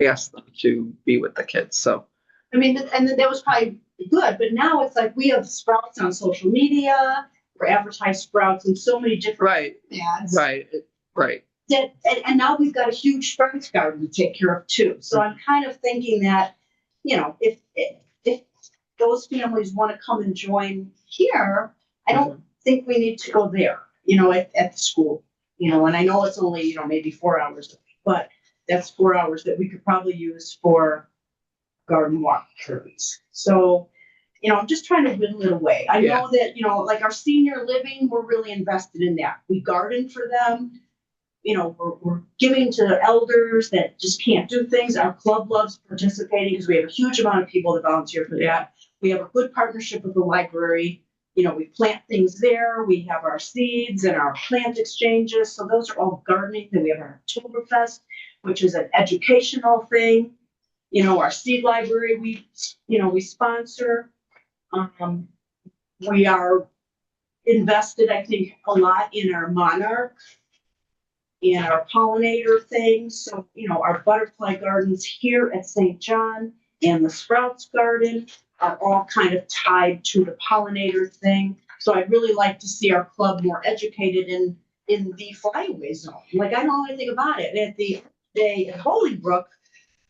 Speaker 4: ask them to be with the kids. So,
Speaker 3: and that was probably good, but now it's like we have Sprouts on social media. We're advertising Sprouts in so many different ads.
Speaker 4: Right.
Speaker 3: And now we've got a huge Sprouts garden to take care of too. So I'm kind of thinking that, if those families want to come and join here, I don't think we need to go there, at the school, and I know it's only, maybe 4 hours, but that's 4 hours that we could probably use for garden walk trips. So, I'm just trying to whittle it away. I know that, like our senior living, we're really invested in that. We garden for them. We're giving to elders that just can't do things. Our club loves participating because we have a huge amount of people that volunteer for that. We have a good partnership with the library. We plant things there. We have our seeds and our plant exchanges. So those are all gardening. Then we have our Oktoberfest, which is an educational thing. Our seed library, we sponsor. We are invested, I think, a lot in our monarch, in our pollinator things. So, our butterfly gardens here at St. John and the Sprouts Garden are all kind of tied to the pollinator thing. So I'd really like to see our club more educated in the flyaway zone. Like, I don't know anything about it. At the day at Holingbrook,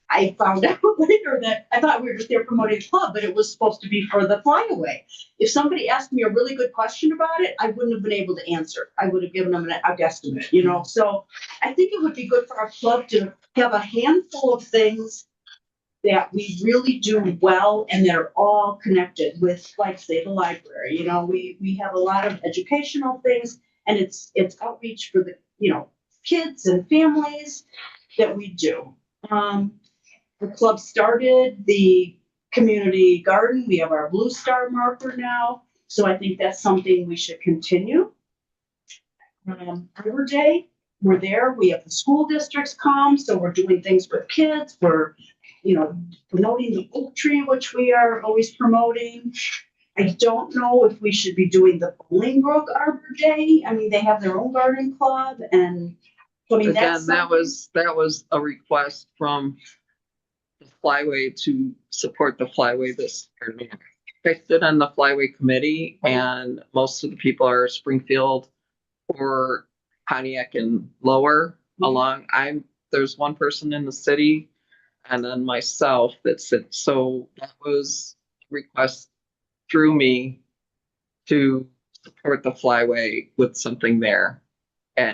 Speaker 3: I found out later that I thought we were just there promoting the club, but it was supposed to be for the flyaway. If somebody asked me a really good question about it, I wouldn't have been able to answer. I would have given them a guesstimate, So I think it would be good for our club to have a handful of things that we really do well and that are all connected with, like, say, the library. We have a lot of educational things, and it's outreach for the, kids and families that we do. The club started the community garden. We have our Blue Star marker now. So I think that's something we should continue. Arbor Day, we're there. We have the school districts come. So we're doing things with kids. We're, promoting the oak tree, which we are always promoting. I don't know if we should be doing the Bolingbrook Arbor Day. I mean, they have their own garden club, and So, I mean,
Speaker 4: Again,
Speaker 3: that's
Speaker 4: that was a request from the Flyway to support the Flyway this year. I sit on the Flyway committee, and most of the people are Springfield or Pontiac and lower along. There's one person in the city, and then myself that sits. So that was a request through me to support the Flyway with something there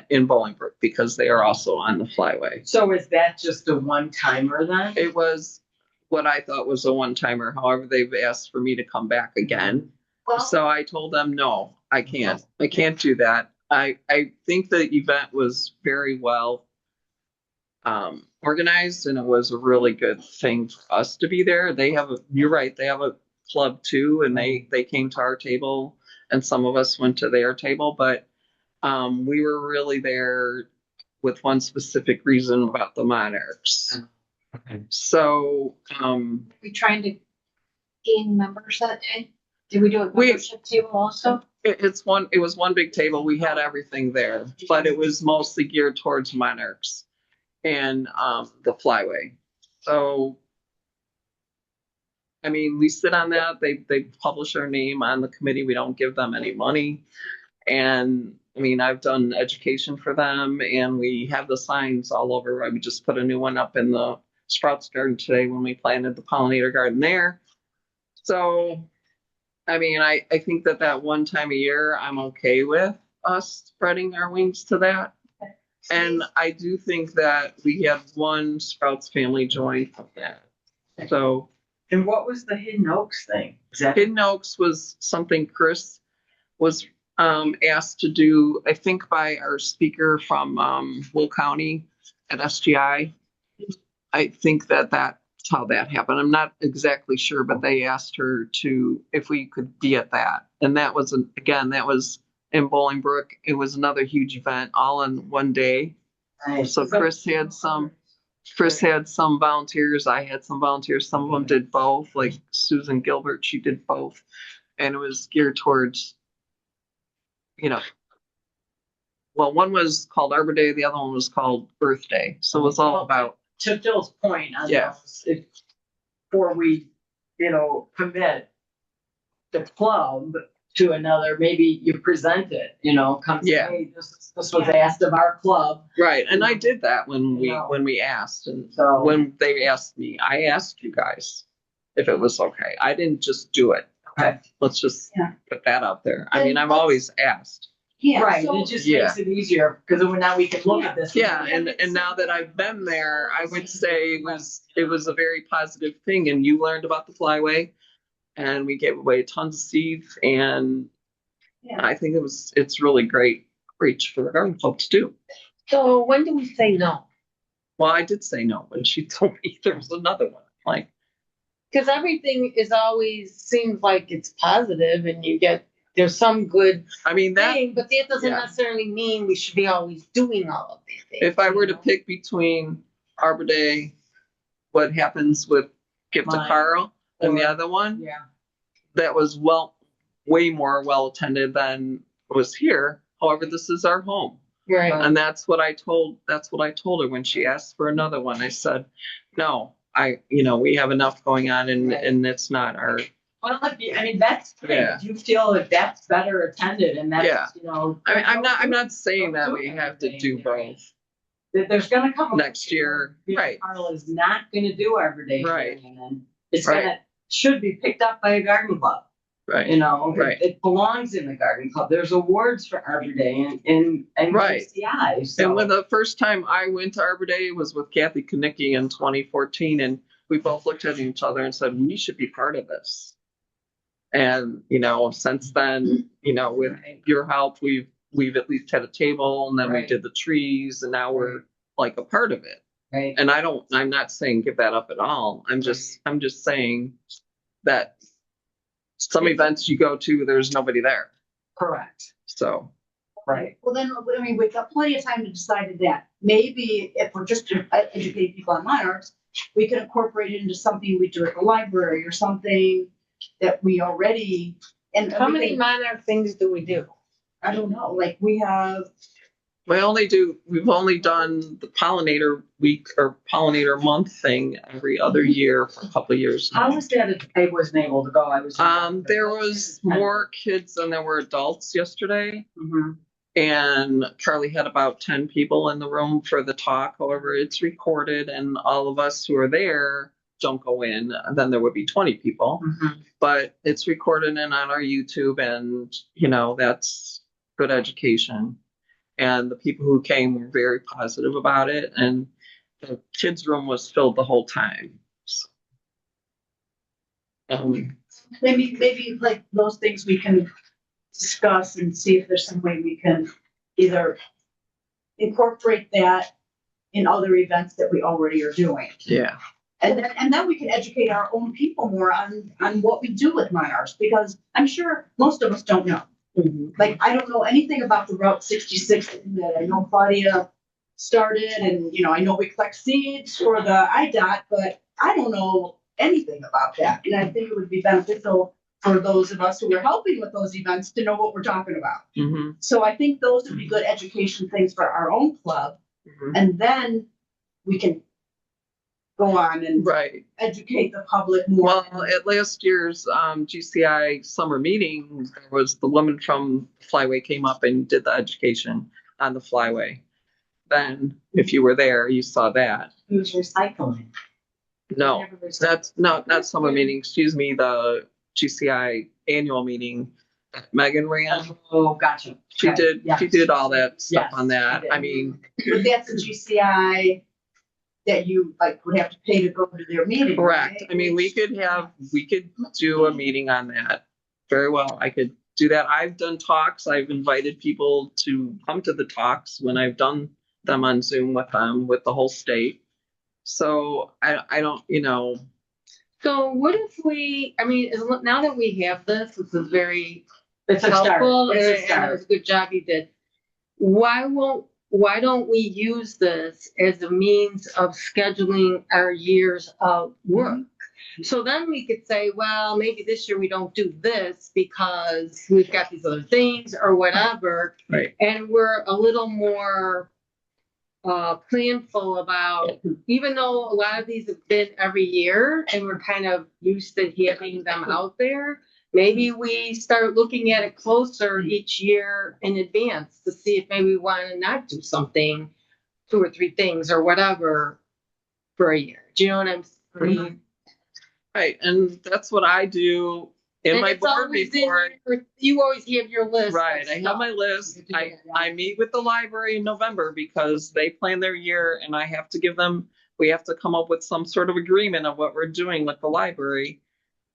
Speaker 4: in Bolingbrook, because they are also on the Flyway.
Speaker 1: So is that just a one-timer then?
Speaker 4: It was what I thought was a one-timer. However, they've asked for me to come back again.
Speaker 3: well,
Speaker 4: So I told them, no, I can't. I can't do that. I think the event was very well organized, and it was a really good thing for us to be there. You're right, they have a club too, and they came to our table, and some of us went to their table, but we were really there with one specific reason about the Monarchs.
Speaker 1: Okay.
Speaker 4: So,
Speaker 3: we trying to gain members that day? Did we do a membership table also?
Speaker 4: it was one big table. We had everything there, but it was mostly geared towards Monarchs and the Flyway. So, I mean, we sit on that. They publish our name on the committee. We don't give them any money. And I mean, I've done education for them, and we have the signs all over. We just put a new one up in the Sprouts Garden today when we planted the pollinator garden there. So, I mean, I think that one time a year, I'm okay with us spreading our wings to that. And I do think that we had one Sprouts family join from that. So,
Speaker 1: And what was the Hidden Oaks thing? Is that
Speaker 4: Hidden Oaks was something Chris was asked to do, I think by our speaker from Will County at SGI. I think that's how that happened. I'm not exactly sure, but they asked her if we could be at that. And that was, that was in Bolingbrook. It was another huge event all in one day.
Speaker 1: nice?
Speaker 4: So Chris had some volunteers. I had some volunteers. Some of them did both, like Susan Gilbert, she did both. And it was geared towards, well, one was called Arbor Day, the other one was called Earth Day. So it was all about,
Speaker 1: To Phil's point on
Speaker 4: Yeah.
Speaker 1: those, before we, commit the club to another, maybe you present it, come say,
Speaker 4: Yeah.
Speaker 1: hey, this was asked of our club.
Speaker 4: right. And I did that when
Speaker 1: Yeah.
Speaker 4: we asked, and
Speaker 1: So
Speaker 4: when they asked me, I asked you guys if it was okay. I didn't just do it.
Speaker 1: okay.
Speaker 4: Let's just
Speaker 3: Yeah.
Speaker 4: put that out there. I
Speaker 3: And
Speaker 4: mean, I've
Speaker 3: let's-
Speaker 4: always asked.
Speaker 3: Yeah.
Speaker 1: Right,
Speaker 3: so-
Speaker 1: it just
Speaker 4: Yeah.
Speaker 1: makes it easier, because now we can look at this.
Speaker 4: Yeah, and now that I've been there, I would say it was a very positive thing, and you learned about the Flyway, and we gave away tons of seeds, and
Speaker 3: Yeah.
Speaker 4: I think it's really great for the garden club to do.
Speaker 5: So when do we say no?
Speaker 4: Well, I did say no when she told me there was another one. Like,
Speaker 5: Because everything is always seems like it's positive, and there's some good
Speaker 4: I mean,
Speaker 5: thing, but that doesn't
Speaker 4: yeah.
Speaker 5: necessarily mean we should be always doing all of these things.
Speaker 4: if I were to
Speaker 5: you know?
Speaker 4: pick between Arbor Day, what happens with Gift to
Speaker 1: Mine.
Speaker 4: Carl, and the
Speaker 1: Or-
Speaker 4: other one,
Speaker 1: Yeah,
Speaker 4: that was way more well attended than was here. However, this is our home.
Speaker 5: Right.
Speaker 4: And that's what I told her when she asked for another one. I said, no, we have enough going on, and it's not our,
Speaker 1: well, that's great,
Speaker 4: Yeah.
Speaker 1: if you feel that that's better attended, and that's,
Speaker 4: Yeah. I mean, I'm not saying that we have to do both
Speaker 1: that there's gonna come a
Speaker 4: next year. Right.
Speaker 1: Carl is not gonna do Arbor Day.
Speaker 4: Right.
Speaker 1: And then it's
Speaker 4: Right.
Speaker 1: should be picked up by a garden club.
Speaker 4: Right. Right.
Speaker 1: It belongs in the garden club. There's awards for Arbor Day and
Speaker 4: Right.
Speaker 1: GCI. So.
Speaker 4: And when the first time I went to Arbor Day was with Kathy Kanicki in 2014, and we both looked at each other and said, we should be part of this. And, since then, with your help, we've at least had a table, and then we
Speaker 1: Right.
Speaker 4: did the trees, and now we're like a part of it.
Speaker 1: Right.
Speaker 4: And I'm not saying give that up at all. I'm just saying that some events you go to, there's nobody there.
Speaker 1: Correct.
Speaker 4: So,
Speaker 1: Right.
Speaker 3: Well, then, we've got plenty of time to decide that. Maybe if we're just educating people on Monarchs, we can incorporate it into something we do at the library or something that we already. And
Speaker 5: How
Speaker 3: we
Speaker 5: many
Speaker 3: can-
Speaker 5: minor things do we do?
Speaker 3: I don't know, like we have
Speaker 4: we've only done the pollinator week or pollinator month thing every other year for a couple of years
Speaker 1: How
Speaker 4: now.
Speaker 1: was that if I wasn't able to go? I was.
Speaker 4: There was more kids than there were adults yesterday.
Speaker 1: Mhm.
Speaker 4: And Carly had about 10 people in the room for the talk. However, it's recorded and all of us who are there don't go in. And then there would be 20 people.
Speaker 1: Mhm.
Speaker 4: But it's recorded and on our YouTube, and that's good education. And the people who came were very positive about it, and the kids' room was filled the whole time. So,
Speaker 3: Maybe like those things we can discuss and see if there's some way we can either incorporate that in other events that we already are doing.
Speaker 4: yeah.
Speaker 3: And then we can educate our own people more on what we do with Monarchs, because I'm sure most of us don't know.
Speaker 1: Mhm.
Speaker 3: Like, I don't know anything about the Route 66 that I know Claudia started, and, I know we collect seeds for the IDOT, but I don't know anything about that. And I think it would be beneficial for those of us who are helping with those events to know what we're talking about.
Speaker 4: Mm-hmm.
Speaker 3: So I think those would be good education things for our own club.
Speaker 4: Mm-hmm.
Speaker 3: And then we can go on and
Speaker 4: Right.
Speaker 3: educate the public more.
Speaker 4: Well, at last year's GCI summer meeting, there was the woman from Flyway came up and did the education on the Flyway. Then, if you were there, you saw that.
Speaker 1: Who's recycling?
Speaker 4: No, that's not summer meeting. Excuse me, the GCI annual meeting that Megan ran.
Speaker 1: Oh, gotcha.
Speaker 4: She
Speaker 1: Okay.
Speaker 4: did.
Speaker 1: Yes.
Speaker 4: She did all that stuff
Speaker 1: Yes,
Speaker 4: on that.
Speaker 1: she did.
Speaker 4: I mean,
Speaker 3: But that's the GCI that you would have to pay to go to their meeting.
Speaker 4: correct.
Speaker 3: right?
Speaker 4: I mean, we could do a meeting on that. Very well. I could do that. I've done talks. I've invited people to come to the talks when I've done them on Zoom with them, with the whole state. So I don't,
Speaker 5: So what if now that we have this is very
Speaker 1: It's a start.
Speaker 5: helpful,
Speaker 1: It's a
Speaker 5: and it
Speaker 1: start.
Speaker 5: was a good job you did. Why don't we use this as a means of scheduling our years of work? So then we could say, well, maybe this year we don't do this because we've got these other things or whatever.
Speaker 4: Right.
Speaker 5: And we're a little more planful about, even though a lot of these have been every year and we're kind of used to having them out there, maybe we start looking at it closer each year in advance to see if maybe we want to not do something, 2 or 3 things or whatever for a year. Do you know what I'm saying?
Speaker 4: Right. And that's what I do in
Speaker 5: And
Speaker 4: my
Speaker 5: it's
Speaker 4: board
Speaker 5: always
Speaker 4: report.
Speaker 5: you always have your list. of
Speaker 4: Right. I have
Speaker 5: stuff.
Speaker 4: my list. I meet with the library in November because they plan their year and I have to we have to come up with some sort of agreement of what we're doing with the library.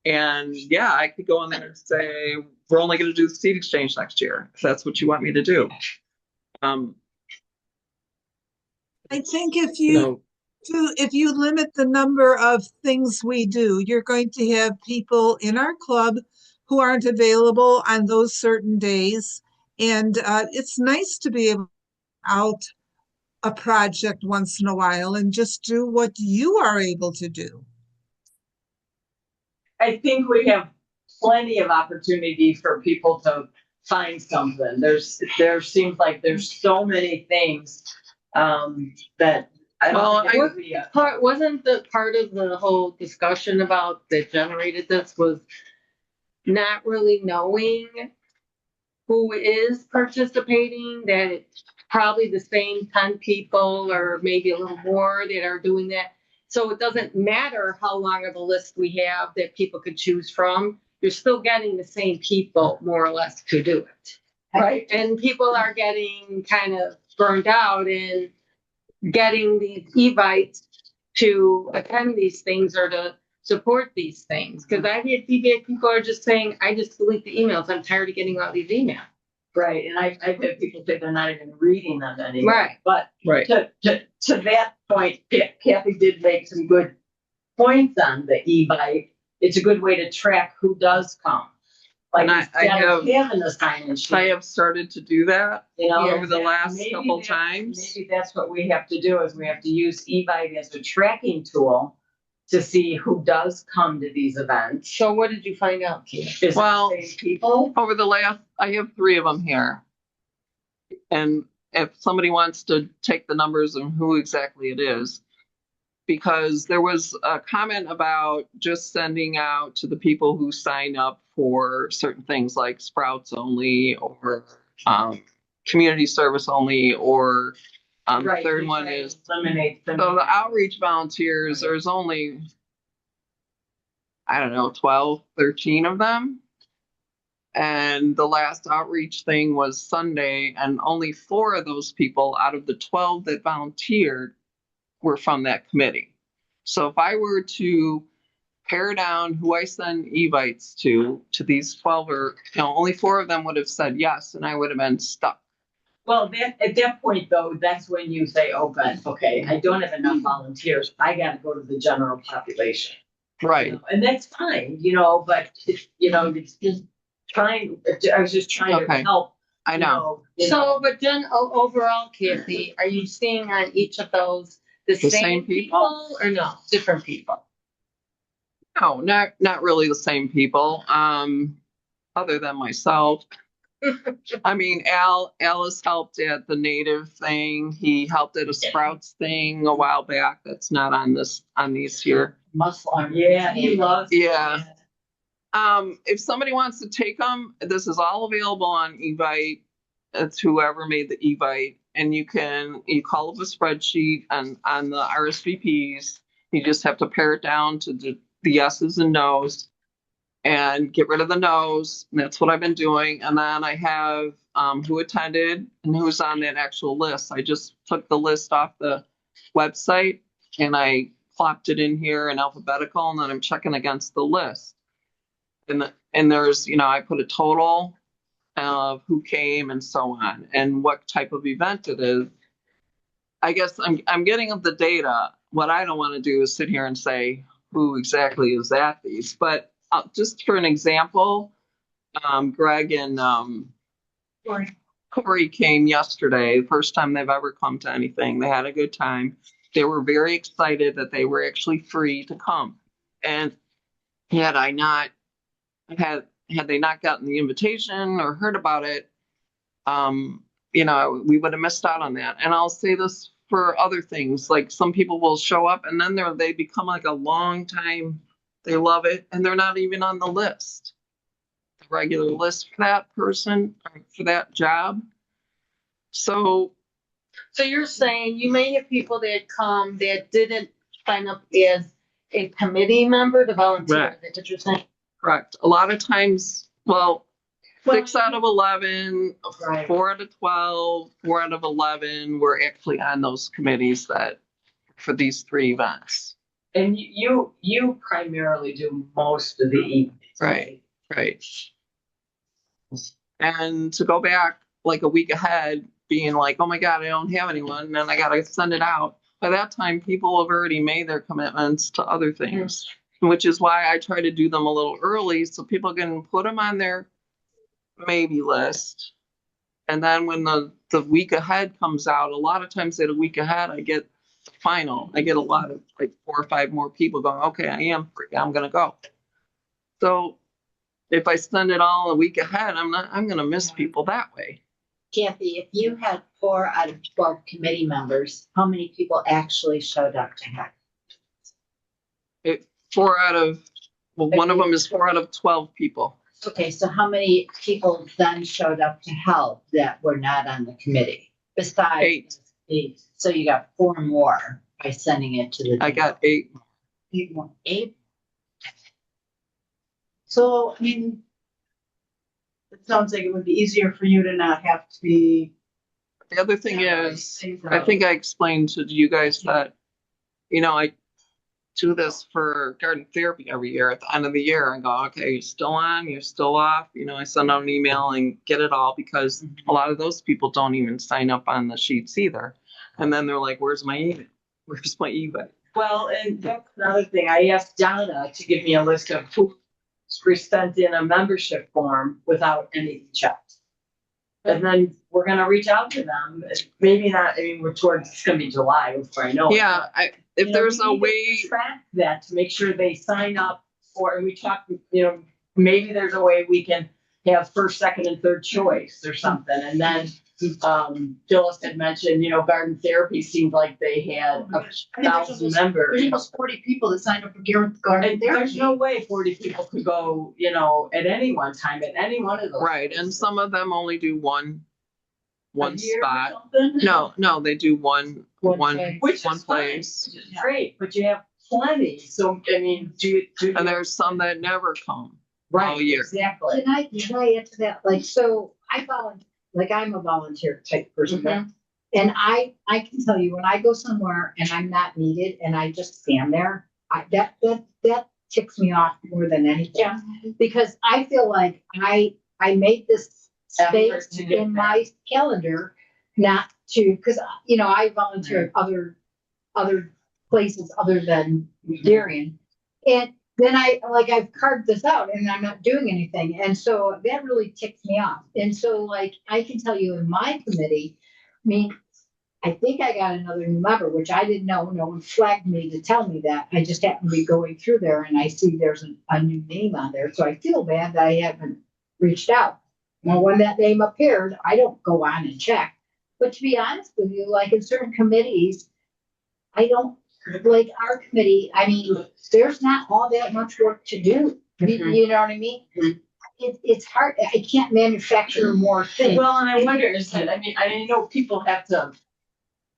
Speaker 4: And yeah, I could go in there and say, we're only going to do the seed exchange next year, if that's what you want me to do.
Speaker 6: I think if
Speaker 4: You know,
Speaker 6: if you limit the number of things we do, you're going to have people in our club who aren't available on those certain days. And it's nice to be able to out a project once in a while and just do what you are able to do.
Speaker 1: I think we have plenty of opportunity for people to find something. There seems like there's so many things that I don't think it would be
Speaker 5: Wasn't the part of the whole discussion about that generated this was not really knowing who is participating, that it's probably the same 10 people or maybe a little more that are doing that. So it doesn't matter how long of a list we have that people could choose from. You're still getting the same people more or less to do it.
Speaker 1: right.
Speaker 5: And people are getting kind of burned out in getting these Evites to attend these things or to support these things. Because I've had feedback, people are just saying, I just delete the emails. I'm tired of getting all these emails.
Speaker 1: Right. And I've had people say they're not even reading them anymore.
Speaker 5: Right.
Speaker 1: But
Speaker 4: right.
Speaker 1: to that point, Kathy did make some good points on the e-bike. It's a good way to track who does come. Like
Speaker 4: And I have
Speaker 1: having a sign-in sheet.
Speaker 4: I have started to do that
Speaker 1: You
Speaker 4: over the last
Speaker 1: maybe
Speaker 4: couple times.
Speaker 1: Maybe that's what we have to do is we have to use e-bike as a tracking tool to see who does come to these events.
Speaker 5: So what did you find out, Tina?
Speaker 1: Is it
Speaker 4: Well,
Speaker 1: the same people?
Speaker 4: Over the last, I have 3 of them here. And if somebody wants to take the numbers and who exactly it is. Because there was a comment about just sending out to the people who sign up for certain things like Sprouts only or community service only, or the
Speaker 1: Right,
Speaker 4: third
Speaker 1: we
Speaker 4: one
Speaker 1: try to
Speaker 4: is,
Speaker 1: eliminate them.
Speaker 4: so the outreach volunteers, there's only, I don't know, 12, 13 of them. And the last outreach thing was Sunday, and only 4 of those people out of the 12 that volunteered were from that committee. So if I were to pare down who I send evites to these 12, or, only 4 of them would have said yes, and I would have been stuck.
Speaker 1: Well, at that point though, that's when you say, oh, but, okay, I don't have enough volunteers. I gotta go to the general population.
Speaker 4: Right.
Speaker 1: And that's fine, but, it's just trying, I was just trying to
Speaker 4: Okay.
Speaker 1: help.
Speaker 4: I know.
Speaker 5: So, but then overall, Kathy, are you seeing on each of those the same people or no, different people?
Speaker 4: No, not really the same people, other than myself. I mean, Al has helped at the native thing. He helped at a Sprouts thing a while back. That's not on these here.
Speaker 8: Muscle arm.
Speaker 1: Yeah, he loves.
Speaker 4: Yeah. If somebody wants to take them, this is all available on Evite. It's whoever made the Evite, and you call up a spreadsheet on the RSVPs. You just have to pare it down to the yeses and nos, and get rid of the no's. And that's what I've been doing. And then I have who attended and who's on that actual list. I just took the list off the website and I plopped it in here in alphabetical, and then I'm checking against the list. And there's, I put a total of who came and so on, and what type of event it is. I guess I'm getting the data. What I don't want to do is sit here and say who exactly is at these, but just for an example, Greg and Corey came yesterday, the first time they've ever come to anything. They had a good time. They were very excited that they were actually free to come. And had they not gotten the invitation or heard about it, we would have missed out on that. And I'll say this for other things, like some people will show up and then they become like a long time, they love it, and they're not even on the list, the regular list for that person, or for that job. So
Speaker 5: you're saying you may have people that come that didn't sign up as a committee member to volunteer.
Speaker 4: Right.
Speaker 5: That's what you're saying?
Speaker 4: Correct. A lot of times, 6 out of 11,
Speaker 1: Right.
Speaker 4: 4 out of 12, 4 out of 11 were actually on those committees for these 3 events.
Speaker 1: And you primarily do most of the evenings.
Speaker 4: Right. Right. And to go back like a week ahead, being like, oh my God, I don't have anyone, and then I got to send it out. By that time, people have already made their commitments to other things, which is why I try to do them a little early so people can put them on their maybe list. And then when the week ahead comes out, a lot of times at a week ahead, I get the final. I get a lot of 4 or 5 more people going, okay, I am free, I'm going to go. So if I send it all a week ahead, I'm going to miss people that way.
Speaker 8: Kathy, if you had 4 out of 12 committee members, how many people actually showed up to have?
Speaker 4: 4 out of, one of them is 4 out of 12 people.
Speaker 8: Okay, so how many people then showed up to help that were not on the committee? Besides 8. So you got 4 more by sending it to the.
Speaker 4: I got 8.
Speaker 8: 8 more. 8. So,
Speaker 3: I mean, it sounds like it would be easier for you to not have to be.
Speaker 4: The other thing is, I think I explained to you guys that, I do this for garden therapy every year. At the end of the year, I go, okay, you're still on, you're still off. I send out an email and get it all, because a lot of those people don't even sign up on the sheets either. And then they're like, where's my email? Where's my email?
Speaker 1: Well, and that's another thing. I asked Donna to give me a list of who sent in a membership form without anything checked. And then we're going to reach out to them. Maybe not, it's going to be July before I know.
Speaker 4: Yeah, if there's a
Speaker 1: we need
Speaker 4: way.
Speaker 1: to track that to make sure they sign up for, and we talk, maybe there's a way we can have first, second, and third choice or something. And then Phyllis had mentioned, garden therapy seemed like they had
Speaker 3: I think there's
Speaker 1: 1,000 members.
Speaker 3: There's almost 40 people that signed up for garden
Speaker 1: And there's
Speaker 3: therapy.
Speaker 1: no way 40 people could go, at any one time, at any one of those.
Speaker 4: Right, and some of them only do one
Speaker 1: A year or
Speaker 4: spot.
Speaker 1: something.
Speaker 4: No, they do one
Speaker 5: place.
Speaker 1: Which
Speaker 4: one
Speaker 1: is fine,
Speaker 4: place.
Speaker 1: which is great, but you have plenty, so, I mean, do.
Speaker 4: And there's some that never come.
Speaker 1: Right,
Speaker 4: all year.
Speaker 1: exactly.
Speaker 8: Can I add to that? Like, so I volunteer, like I'm a volunteer type person.
Speaker 1: Mhm.
Speaker 8: And I can tell you when I go somewhere and I'm not needed and I just stand there, that ticks me off more than anything.
Speaker 1: Yeah.
Speaker 8: Because I feel like I made this
Speaker 1: Effort
Speaker 8: space
Speaker 1: to get
Speaker 8: in my calendar not to, because I volunteer at other places other than Darien. And then I've carved this out and I'm not doing anything. And so that really ticks me off. And so like, I can tell you in my committee, I mean, I think I got another new member, which I didn't know. No one flagged me to tell me that. I just happened to be going through there and I see there's a new name on there. So I feel bad that I haven't reached out. Well, when that name appeared, I don't go on and check. But to be honest with you, like in certain committees, I don't, like our committee, I mean, there's not all that much work to do. You know what I mean?
Speaker 1: Mhm.
Speaker 8: It's hard. I can't manufacture more things.
Speaker 1: Well, and I wonder, I know people have to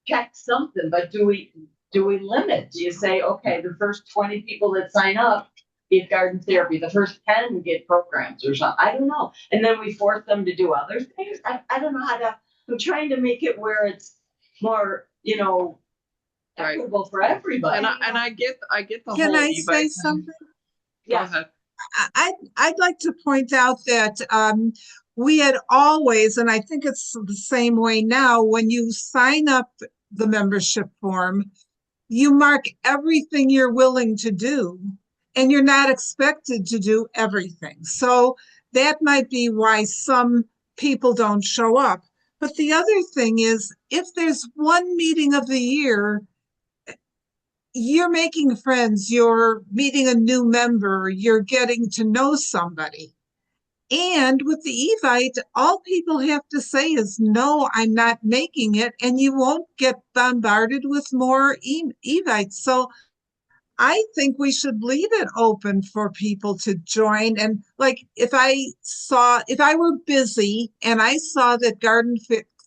Speaker 1: check something, but do we limit? Do you say, okay, the first 20 people that sign up get garden therapy, the first 10 get programs or something? I don't know. And then we force them to do other things. I don't know how to, I'm trying to make it where it's more,
Speaker 4: Right.
Speaker 1: equitable for everybody.
Speaker 4: And I get the
Speaker 6: Can
Speaker 4: whole
Speaker 6: I
Speaker 4: e-bike
Speaker 6: say
Speaker 4: thing.
Speaker 6: something?
Speaker 4: Go
Speaker 1: Yes.
Speaker 4: ahead.
Speaker 6: I'd like to point out that we had always, and I think it's the same way now, when you sign up the membership form, you mark everything you're willing to do, and you're not expected to do everything. So that might be why some people don't show up. But the other thing is, if there's one meeting of the year, you're making friends, you're meeting a new member, you're getting to know somebody. And with the Evite, all people have to say is, no, I'm not making it, and you won't get bombarded with more Evites. So I think we should leave it open for people to join. And like, if I were busy and I saw that garden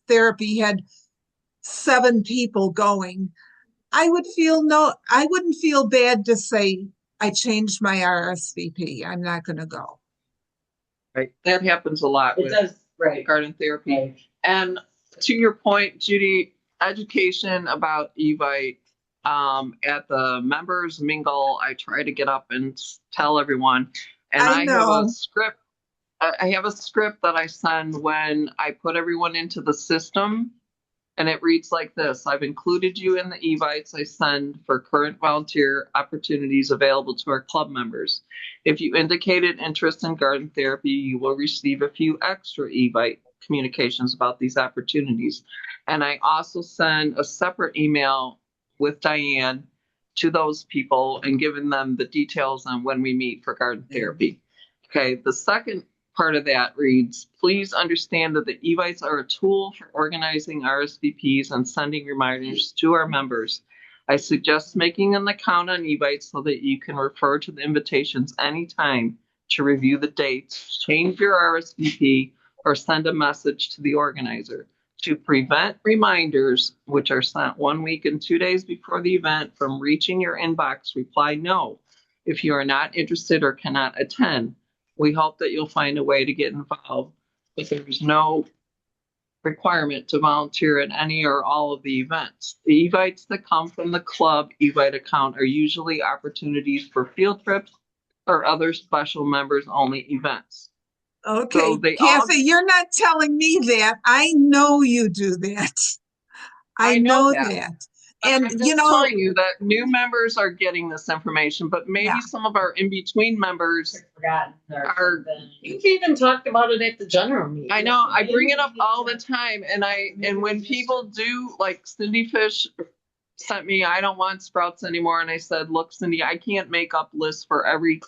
Speaker 6: therapy had 7 people going, I wouldn't feel bad to say, I changed my RSVP. I'm not going to go.
Speaker 4: Right. That happens a lot
Speaker 1: It
Speaker 4: with
Speaker 1: does, right.
Speaker 4: garden therapy.
Speaker 1: Right.
Speaker 4: And to your point, Judy, education about Evite, at the members mingle, I try to get up and tell everyone. And
Speaker 6: I
Speaker 4: I have
Speaker 6: know.
Speaker 4: a script. I have a script that I send when I put everyone into the system. And it reads like this: I've included you in the Evites I send for current volunteer opportunities available to our club members. If you indicated interest in garden therapy, you will receive a few extra Evite communications about these opportunities. And I also send a separate email with Diane to those people and giving them the details on when we meet for garden therapy. Okay, the second part of that reads, please understand that the Evites are a tool for organizing RSVPs and sending reminders to our members. I suggest making an account on Evites so that you can refer to the invitations anytime to review the dates, change your RSVP, or send a message to the organizer. To prevent reminders, which are sent 1 week and 2 days before the event, from reaching your inbox, reply no if you are not interested or cannot attend. We hope that you'll find a way to get involved, but there's no requirement to volunteer at any or all of the events. The Evites that come from the club Evite account are usually opportunities for field trips or other special members only events.
Speaker 6: Okay,
Speaker 4: So they all-
Speaker 6: Kathy, you're not telling me that. I know you do that. I know that. And
Speaker 4: I'm just telling you that new members are getting this information, but maybe
Speaker 6: Yeah.
Speaker 4: some of our in-between members
Speaker 1: Forgotten.
Speaker 4: are.
Speaker 5: You've even talked about it at the general meeting.
Speaker 4: I know, I bring it up all the time, and when people do, like Cindy Fish sent me, I don't want sprouts anymore, and I said, look, Cindy, I can't make up lists for every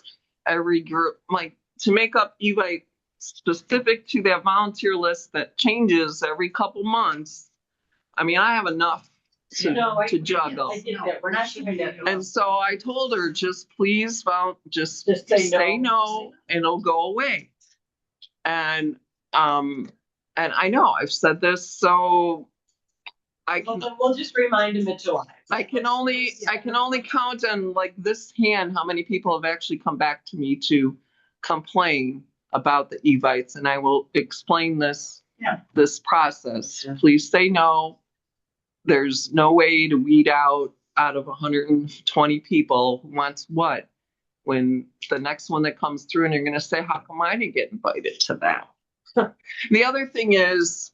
Speaker 4: group. Like, to make up Evite specific to that volunteer list that changes every couple months, I mean, I have enough
Speaker 1: No,
Speaker 4: to juggle.
Speaker 1: I get that. We're not doing that.
Speaker 4: And so I told her, just please just
Speaker 1: Just say
Speaker 4: say
Speaker 1: no.
Speaker 4: no and it'll go away. And I know I've said this, so
Speaker 1: We'll just remind him in July.
Speaker 4: I can only count on like this hand how many people have actually come back to me to complain about the evites, and I will explain this process.
Speaker 1: Yeah.
Speaker 4: Please say no. There's no way to weed out of 120 people who wants what, when the next one that comes through and you're going to say, how come I didn't get invited to that? The other thing is,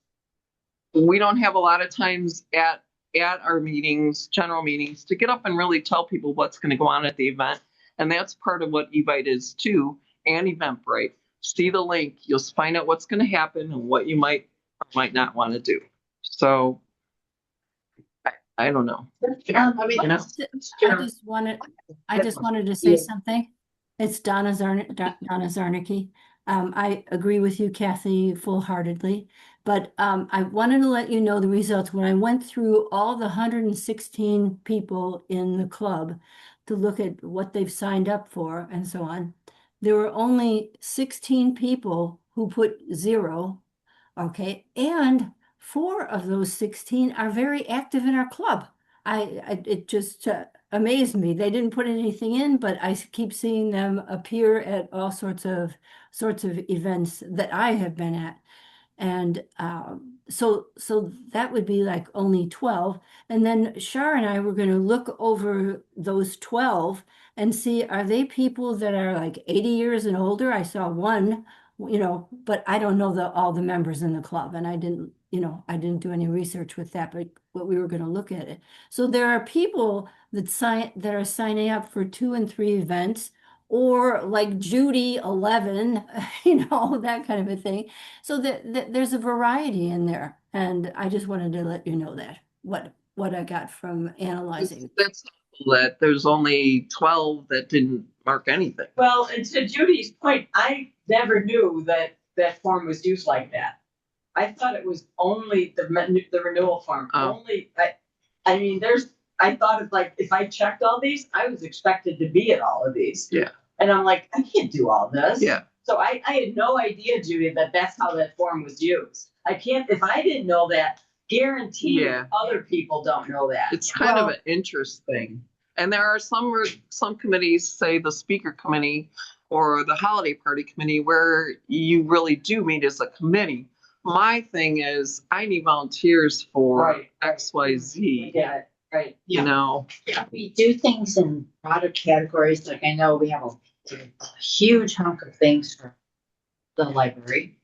Speaker 4: we don't have a lot of times at our meetings, general meetings, to get up and really tell people what's going to go on at the event. And that's part of what Evite is too, and Eventbrite. See the link, you'll find out what's going to happen and what you might or might not want to do. So I don't know.
Speaker 3: I mean,
Speaker 4: You know?
Speaker 9: I just wanted to say something. It's Donna Zarnicki. I agree with you, Kathy, full-heartedly, but I wanted to let you know the results. When I went through all the 116 people in the club to look at what they've signed up for and so on, there were only 16 people who put 0, okay? And 4 of those 16 are very active in our club. It just amazed me. They didn't put anything in, but I keep seeing them appear at all sorts of events that I have been at. And so that would be like only 12. And then Shar and I were going to look over those 12 and see, are they people that are like 80 years and older? I saw one, but I don't know all the members in the club, and I didn't do any research with that, but we were going to look at it. So there are people that are signing up for 2 and 3 events, or like Judy 11, that kind of a thing. So there's a variety in there, and I just wanted to let you know that what I got from analyzing.
Speaker 4: That's that there's only 12 that didn't mark anything.
Speaker 1: Well, and to Judy's point, I never knew that form was used like that. I thought it was only the renewal form.
Speaker 4: Oh.
Speaker 1: I thought of like, if I checked all these, I was expected to be at all of these.
Speaker 4: Yeah.
Speaker 1: And I'm like, I can't do all this.
Speaker 4: Yeah.
Speaker 1: So I had no idea, Judy, that's how that form was used. If I didn't know that, guaranteed other people don't know that.
Speaker 4: It's kind of an interest thing. And there are some committees, say the speaker committee or the holiday party committee, where you really do meet as a committee. My thing is, I need volunteers for XYZ.
Speaker 1: Yeah, right.
Speaker 4: You know?
Speaker 8: Yeah, we do things in broader categories. Like, I know we have a huge hunk of things for the library.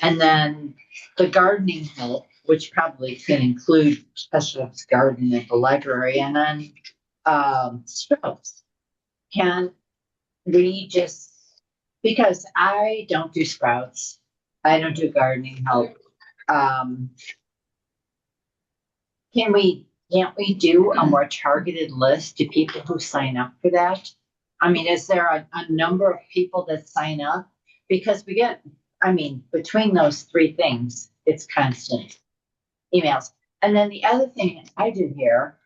Speaker 8: And then the gardening help, which probably can include specialist gardening at the library. And then sprouts. Can we just, because I don't do sprouts, I don't do gardening help. Can't we do a more targeted list to people who sign up for that? I mean, is there a number of people that sign up? Because we get, between those 3 things, it's constant emails. And then the other thing I do here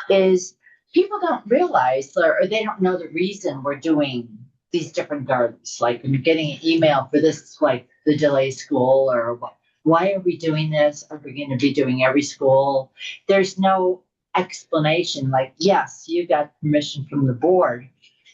Speaker 8: is people don't realize, or they don't know the reason we're doing these different gardens. Like, I'm getting an email for this, like the delay school, or why are we doing this? Are we going to be doing every school? There's no explanation. Like, yes, you got permission from the board,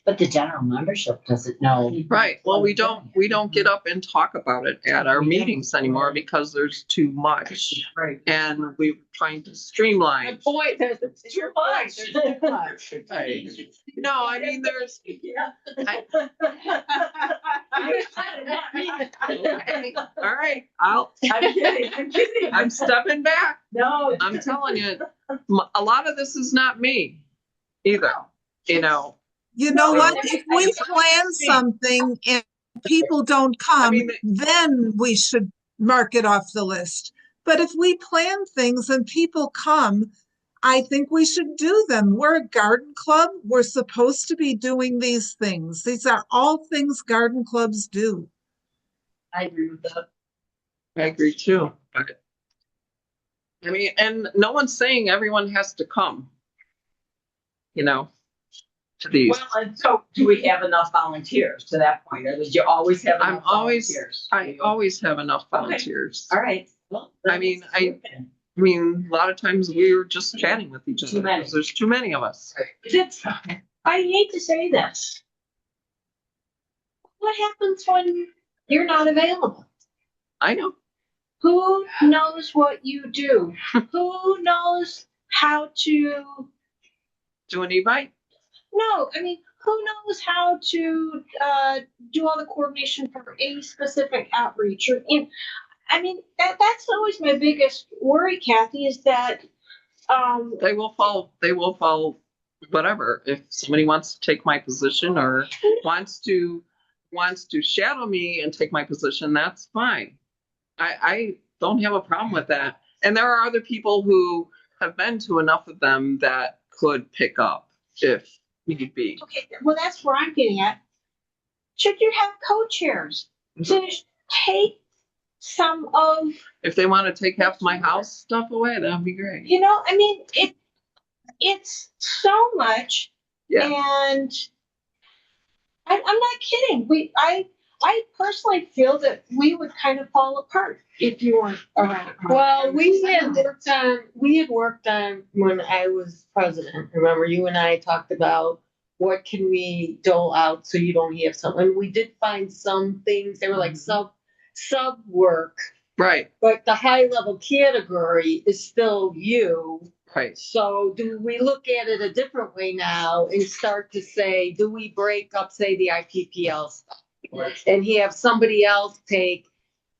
Speaker 8: but the general membership doesn't know.
Speaker 4: Right. Well, we don't get up and talk about it at our meetings anymore because there's too much.
Speaker 1: Right.
Speaker 4: And we're trying to streamline.
Speaker 5: Boy, there's
Speaker 1: Too much.
Speaker 4: Right. No, I mean, there's. All right.
Speaker 1: I'm kidding.
Speaker 4: I'm stepping back.
Speaker 1: No.
Speaker 4: I'm telling you, a lot of this is not me either. You know.
Speaker 6: You know what? If we plan something and people don't come, then we should mark it off the list. But if we plan things and people come, I think we should do them. We're a garden club. We're supposed to be doing these things. These are all things garden clubs do.
Speaker 5: I agree with that.
Speaker 4: I agree too. But I mean, and no one's saying everyone has to come, you know, to these.
Speaker 1: Well, and so do we have enough volunteers to that point? Or did you always have
Speaker 4: I'm
Speaker 1: enough
Speaker 4: always,
Speaker 1: volunteers?
Speaker 4: I always have enough
Speaker 1: Okay.
Speaker 4: volunteers.
Speaker 1: All right. Well,
Speaker 4: I mean, I mean, a lot of times we were just chatting with each
Speaker 1: Too
Speaker 4: other
Speaker 1: many.
Speaker 4: because there's too many of us.
Speaker 3: I hate to say this. What happens when you're not available?
Speaker 4: I know.
Speaker 3: Who knows what you do? Who knows how to?
Speaker 4: Do an e-bike?
Speaker 3: No, I mean, who knows how to do all the coordination for a specific outreach? Or, I mean, that's always my biggest worry, Kathy, is that
Speaker 4: They will follow whatever. If somebody wants to take my position or wants to shadow me and take my position, that's fine. I don't have a problem with that. And there are other people who have been to enough of them that could pick up if need be.
Speaker 3: okay, well, that's where I'm getting at. Should you have co-chairs to take some of,
Speaker 4: If they want to take half my house stuff away, that'd be great.
Speaker 3: I mean, it's so much.
Speaker 4: Yeah.
Speaker 3: And I'm not kidding. I personally feel that we would kind of fall apart if you weren't around.
Speaker 5: Well, we had worked on when I was president. Remember, you and I talked about what can we dole out so you don't have some. And we did find some things. They were like sub work,
Speaker 4: Right.
Speaker 5: but the high level category is still you.
Speaker 4: Right.
Speaker 5: So do we look at it a different way now and start to say, do we break up, say, the IPPL stuff and have somebody else take,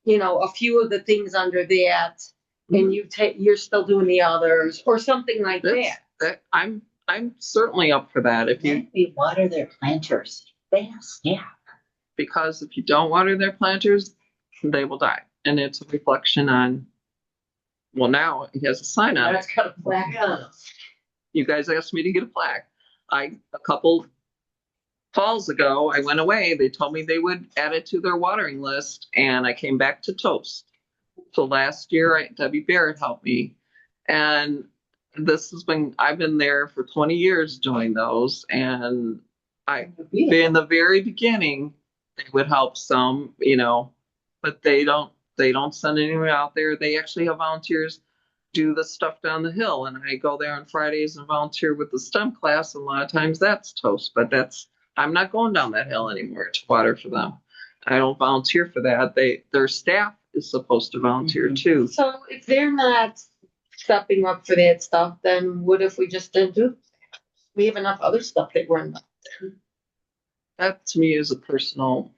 Speaker 5: a few of the things under that, and you're still doing the others or something like that?
Speaker 4: I'm certainly up for that. If you
Speaker 8: We water their planters. They have staff.
Speaker 4: because if you don't water their planters, they will die, and it's a reflection on. Well, now he has a sign on it.
Speaker 1: That's got a plaque on it.
Speaker 4: You guys asked me to get a plaque. A couple falls ago, I went away. They told me they would add it to their watering list, and I came back to toast. So last year, Debbie Barrett helped me, and I've been there for 20 years doing those, and in the very beginning, they would help some, but they don't send anyone out there. They actually have volunteers do the stuff down the hill, and I go there on Fridays and volunteer with the STEM class. And a lot of times that's toast, but I'm not going down that hill anymore to water for them. I don't volunteer for that. Their staff is supposed to volunteer too.
Speaker 5: So if they're not stepping up for that stuff, then what if we just didn't do it? We have enough other stuff that we're in.
Speaker 4: That to me is a personal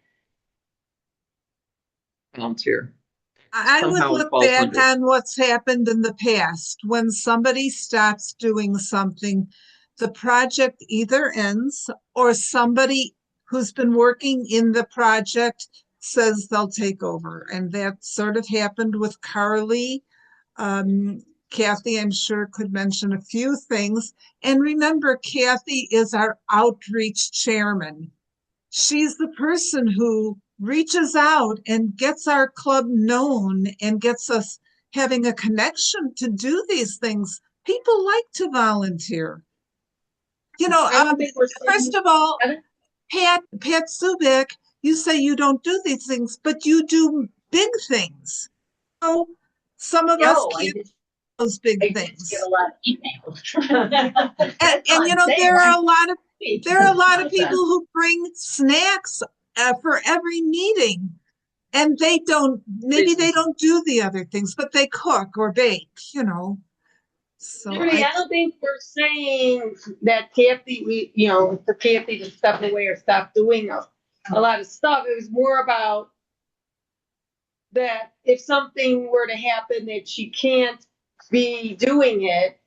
Speaker 4: volunteer.
Speaker 6: I would
Speaker 4: Somehow it
Speaker 6: look
Speaker 4: falls
Speaker 6: back
Speaker 4: under.
Speaker 6: on what's happened in the past. When somebody stops doing something, the project either ends or somebody who's been working in the project says they'll take over. And that sort of happened with Carly. Kathy, I'm sure, could mention a few things. And remember, Kathy is our outreach chairman. She's the person who reaches out and gets our club known and gets us having a connection to do these things. People like to volunteer.
Speaker 5: I don't think we're
Speaker 6: First of all, Pat Subik, you say you don't do these things, but you do big things. So some of us can't do those big things.
Speaker 8: Get a lot of emails.
Speaker 6: And there are a lot of people who bring snacks for every meeting, and maybe they don't do the other things, but they cook or bake, So
Speaker 5: I don't think we're saying that Kathy, for Kathy to step away or stop doing a lot of stuff. It was more about that if something were to happen that she can't be doing it,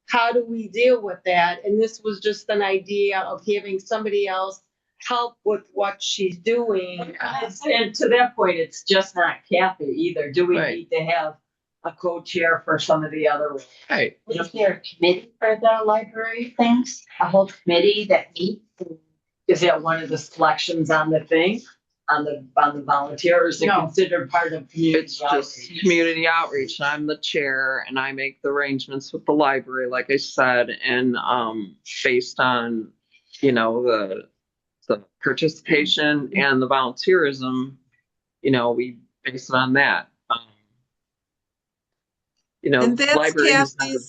Speaker 5: how do we deal with that? And this was just an idea of having somebody else help with what she's doing.
Speaker 1: And to that point, it's just not Kathy either. Do we
Speaker 4: Right.
Speaker 1: need to have a co-chair for some of the other?
Speaker 4: Right.
Speaker 8: Is there a committee for the library things? A whole committee that meets?
Speaker 1: Is that one of the selections on the thing? on the volunteers, they're
Speaker 3: No.
Speaker 1: considered part of community
Speaker 4: It's just
Speaker 1: outreach.
Speaker 4: community outreach. I'm the chair and I make the arrangements with the library, like I said, and based on, you know, the participation and the volunteerism, you know, we base it on that. You know,
Speaker 6: And that's
Speaker 4: library has never-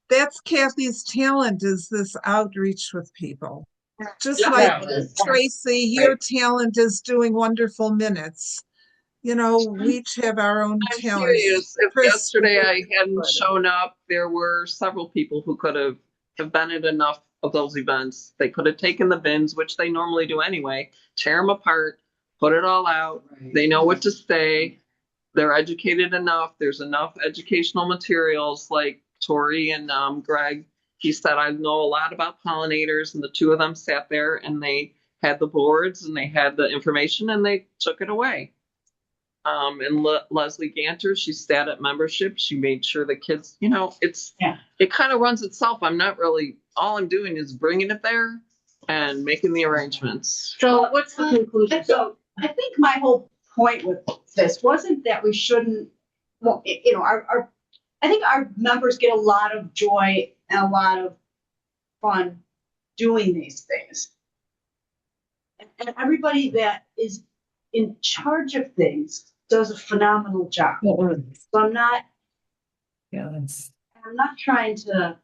Speaker 6: That's Kathy's talent, is this outreach with people. Just
Speaker 1: Yeah,
Speaker 6: like
Speaker 1: it is.
Speaker 6: Tracy, your talent is doing wonderful minutes. You know, we each have our own
Speaker 4: I'm
Speaker 6: talents.
Speaker 4: serious. If
Speaker 6: Chris-
Speaker 4: yesterday I hadn't shown up, there were several people who could have been at enough of those events. They could have taken the bins, which they normally do anyway, tear them apart, put it all out. They know what to say. They're educated enough. There's enough educational materials, like Tori and Greg. He said, I know a lot about pollinators, and the two of them sat there and they had the boards and they had the information and they took it away. And Leslie Ganter, she sat at membership. She made sure the kids, you know, it kind of runs itself. All I'm doing is bringing it there and making the arrangements.
Speaker 5: So what's the conclusion?
Speaker 3: So I think my whole point with this wasn't that we shouldn't, well, you know, I think our members get a lot of joy and a lot of fun doing these things. And everybody that is in charge of things does a phenomenal job. So I'm not trying to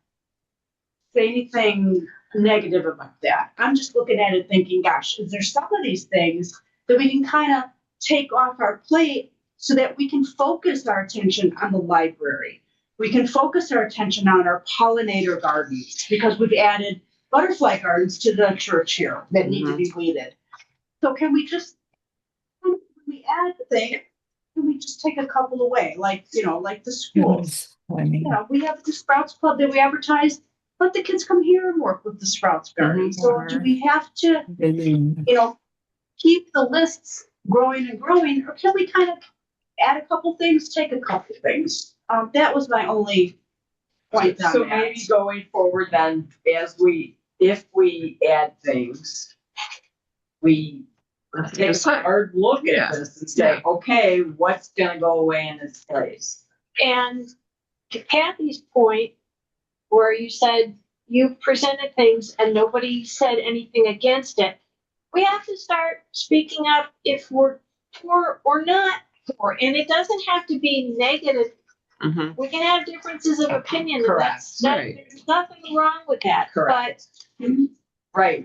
Speaker 3: say anything negative about that. I'm just looking at it thinking, gosh, is there some of these things that we can kind of take off our plate so that we can focus our attention on the library? We can focus our attention on our pollinator gardens, because we've added butterfly gardens to the church here that need to be weeded. So can we just, when we add the thing, can we just take a couple away? Like, you know, like the schools. You know, we have the Sprouts Club that we advertise. Let the kids come here and work with the Sprouts Garden. So do we have to, you know, keep the lists growing and growing, or can we kind of add a couple things, take a couple things? That was my only point on
Speaker 1: So
Speaker 3: that.
Speaker 1: maybe going forward then, if we add things, we take a hard look at this and say, okay, what's gonna go away in its place?
Speaker 10: And to Kathy's point, where you said you presented things and nobody said anything against it, we have to start speaking up if we're for or not for. And it doesn't have to be negative.
Speaker 4: Mm-hmm.
Speaker 10: We can have differences of opinion.
Speaker 1: Correct.
Speaker 4: Right.
Speaker 10: There's nothing wrong with that.
Speaker 1: Correct. Right,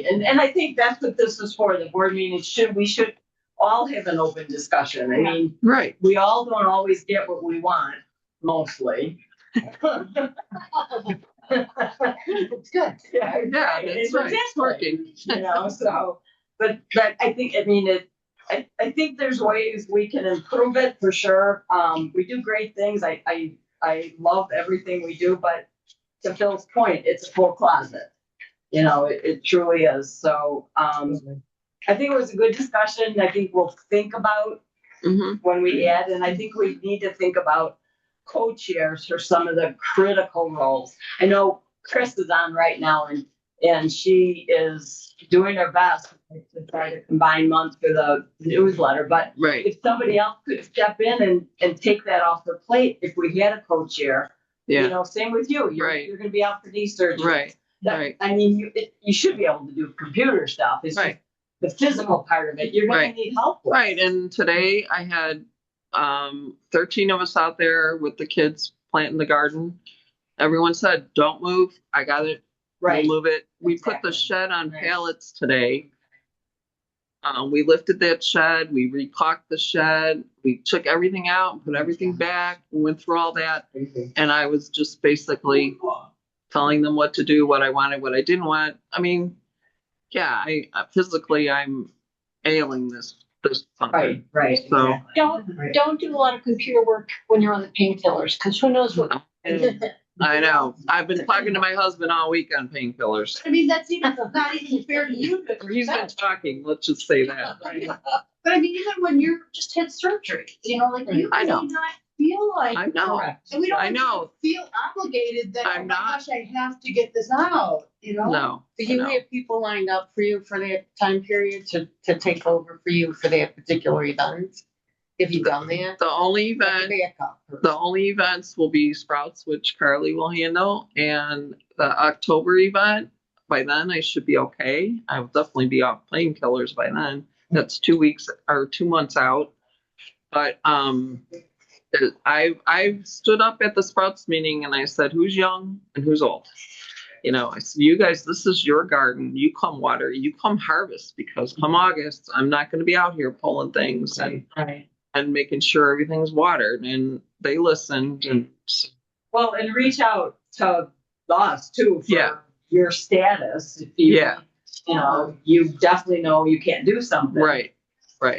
Speaker 1: and I think that's what this is for, the board meeting. We should all have an open discussion. I mean,
Speaker 4: Right.
Speaker 1: we all don't always get what we want, mostly.
Speaker 3: It's good.
Speaker 1: Yeah,
Speaker 4: Yeah, that's right. It's working.
Speaker 1: You know, so, but I think, I mean, I think there's ways we can improve it for sure. We do great things. I love everything we do, but to Phil's point, it's a full closet. You know, it truly is. So, I think it was a good discussion. I think we'll think about when we add, and I think we need to think about co-chairs for some of the critical roles. I know Chris is on right now, and she is doing her best to try to combine months for the newsletter. But
Speaker 4: Right.
Speaker 1: if somebody else could step in and take that off her plate, if we had a co-chair,
Speaker 4: Yeah.
Speaker 1: you know, same with you. You're going to be out for knee surgery.
Speaker 4: Right.
Speaker 1: That-
Speaker 4: Right.
Speaker 1: I mean, you should be able to do computer stuff. It's
Speaker 4: Right.
Speaker 1: just the physical part of it. You're going
Speaker 4: Right.
Speaker 1: to need help with.
Speaker 4: Right. And today I had 13 of us out there with the kids planting the garden. Everyone said, don't move. I got it.
Speaker 1: Right.
Speaker 4: We'll move it. We put
Speaker 1: Exactly.
Speaker 4: the shed on
Speaker 1: Right.
Speaker 4: pallets today. We lifted that shed. We recaulked the shed. We took everything out and put everything back. We went through all that. And I was just basically telling them what to do, what I wanted, what I didn't want. I mean, yeah, physically I'm ailing this something.
Speaker 1: Right.
Speaker 4: So
Speaker 10: Don't do a lot of computer work when you're on the painkillers, because who knows what.
Speaker 4: I know. I've been talking to my husband all week on painkillers.
Speaker 3: I mean, that's not even fair to you.
Speaker 4: He's been talking, let's just say that.
Speaker 3: But I mean, even when you just had surgery, you know, like you
Speaker 4: I know.
Speaker 3: may not feel like.
Speaker 4: I know.
Speaker 1: Correct.
Speaker 3: And we don't
Speaker 4: I
Speaker 3: want you
Speaker 4: know.
Speaker 3: to feel obligated that, oh
Speaker 4: I'm
Speaker 3: my
Speaker 4: not.
Speaker 3: gosh, I have to get this out, you know?
Speaker 4: No.
Speaker 5: Do you
Speaker 4: no.
Speaker 5: have people lined up for you for that time period to take over for you for that particular event? Have you done that?
Speaker 4: The only
Speaker 5: Like a
Speaker 4: event,
Speaker 5: backup
Speaker 4: the only events will be Sprouts, which Carly will handle, and the October event. By then, I should be okay. I will definitely be off painkillers by then. That's 2 weeks or 2 months out. But I stood up at the Sprouts meeting and I said, "Who's young and who's old?" You know, I said, "You guys, this is your garden. You come water, you come harvest, because come August, I'm not going to be out here pulling things and making sure everything's watered." And they listened. And
Speaker 1: Well, and reach out to us too for
Speaker 4: Yeah.
Speaker 1: your status. If you,
Speaker 4: Yeah.
Speaker 1: you know, you definitely know you can't do something.
Speaker 4: right,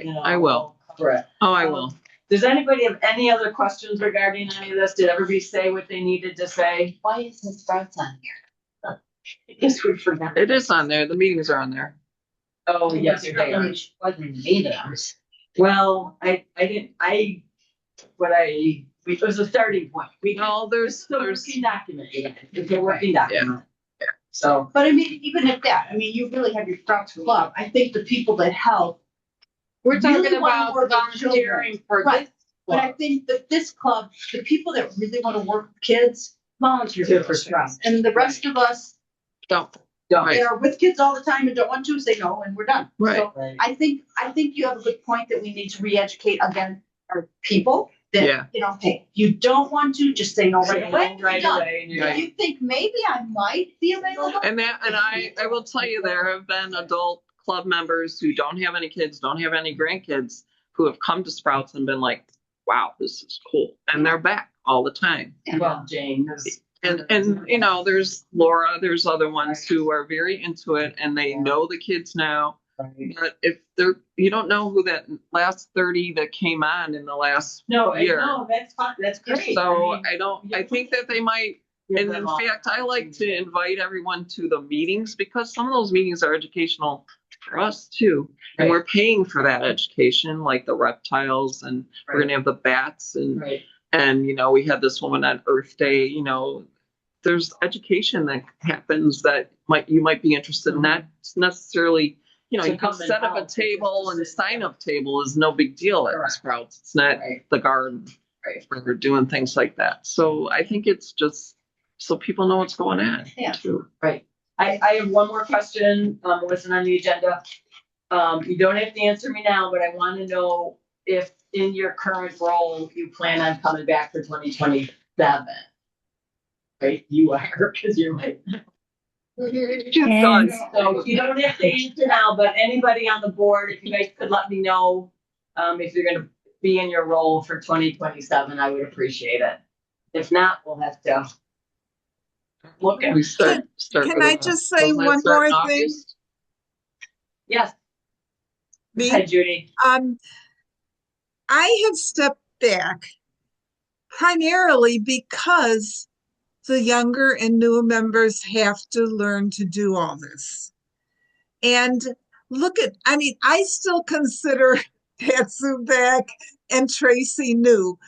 Speaker 1: You know,
Speaker 4: I will.
Speaker 1: we'll cover it.
Speaker 4: Oh, I will.
Speaker 1: Does anybody have any other questions regarding any of this? Did everybody say what they needed to say?
Speaker 8: Why isn't Sprouts on here?
Speaker 1: I guess we forgot.
Speaker 4: It is on there. The meetings are on there.
Speaker 1: Oh, yes, they are.
Speaker 8: Wasn't in meetings.
Speaker 1: Well, it was a starting point.
Speaker 4: Well,
Speaker 1: It's a working document. It's a working document.
Speaker 4: Yeah.
Speaker 1: So,
Speaker 3: But I mean, even at that, I mean, you really have your Sprouts Club. I think the people that help,
Speaker 5: We're talking
Speaker 3: Really wanna
Speaker 5: about
Speaker 3: work with
Speaker 5: volunteering for
Speaker 3: Right.
Speaker 5: this.
Speaker 3: but I think that this club, the people that really want to work with kids, volunteer
Speaker 1: Two
Speaker 3: for
Speaker 1: for
Speaker 3: Sprouts. And the rest of us
Speaker 4: Don't.
Speaker 1: don't.
Speaker 4: Right.
Speaker 3: that are with kids all the time and don't want to say no, and we're done.
Speaker 4: Right.
Speaker 3: So I think you have a good point that we need to re-educate again our people that,
Speaker 4: Yeah.
Speaker 3: you know, hey, you don't want to, just say no right away.
Speaker 1: Right
Speaker 3: Done.
Speaker 1: away. And you're
Speaker 4: Right.
Speaker 3: If you think maybe I might be available.
Speaker 4: And I will tell you, there have been adult club members who don't have any kids, don't have any grandkids, who have come to Sprouts and been like, "Wow, this is cool," and they're back all the time.
Speaker 1: Well, Jane, this-
Speaker 4: And you know, there's Laura, there's other ones who are very into it, and they know the kids now. But if you don't know who that last 30 that came on in the last
Speaker 1: no,
Speaker 4: year.
Speaker 1: no, that's fine. That's great.
Speaker 4: So
Speaker 1: I mean,
Speaker 4: I think that they might.
Speaker 1: give
Speaker 4: And
Speaker 1: them
Speaker 4: in
Speaker 1: all-
Speaker 4: fact, I like to invite everyone to the meetings, because some of those meetings are educational for us too. And
Speaker 1: Right.
Speaker 4: we're paying for that education, like the reptiles, and we're gonna have the bats, and
Speaker 1: Right.
Speaker 4: you know, we had this woman on Earth Day. You know, there's education that happens that you might be interested in. Not necessarily, you know,
Speaker 1: To
Speaker 4: you can
Speaker 1: come and
Speaker 4: set up a
Speaker 1: help,
Speaker 4: table,
Speaker 1: just
Speaker 4: and
Speaker 1: sit
Speaker 4: sign
Speaker 1: down.
Speaker 4: up table is no big deal at
Speaker 1: Correct.
Speaker 4: Sprouts. It's not
Speaker 1: Right.
Speaker 4: the garden.
Speaker 1: Right.
Speaker 4: Where we're doing things like that. So I think it's just so people know what's going on.
Speaker 3: Yeah.
Speaker 4: Too.
Speaker 1: Right. I have one more question, wasn't on the agenda. You don't have to answer me now, but I want to know if in your current role, you plan on coming back for 2027. Right, you are, because you're like,
Speaker 4: She's done.
Speaker 1: so you don't have to answer now, but anybody on the board, if you guys could let me know, if you're gonna be in your role for 2027, I would appreciate it. If not, we'll have to look at.
Speaker 4: We start.
Speaker 6: Can
Speaker 4: with
Speaker 6: I
Speaker 4: a-
Speaker 6: just say
Speaker 4: doesn't that
Speaker 6: one
Speaker 4: start in
Speaker 6: more thing?
Speaker 4: August?
Speaker 1: Yes.
Speaker 6: Me?
Speaker 1: Hi, Judy.
Speaker 6: I have stepped back primarily because the younger and newer members have to learn to do all this. And I still consider Pat Zubak and Tracy new.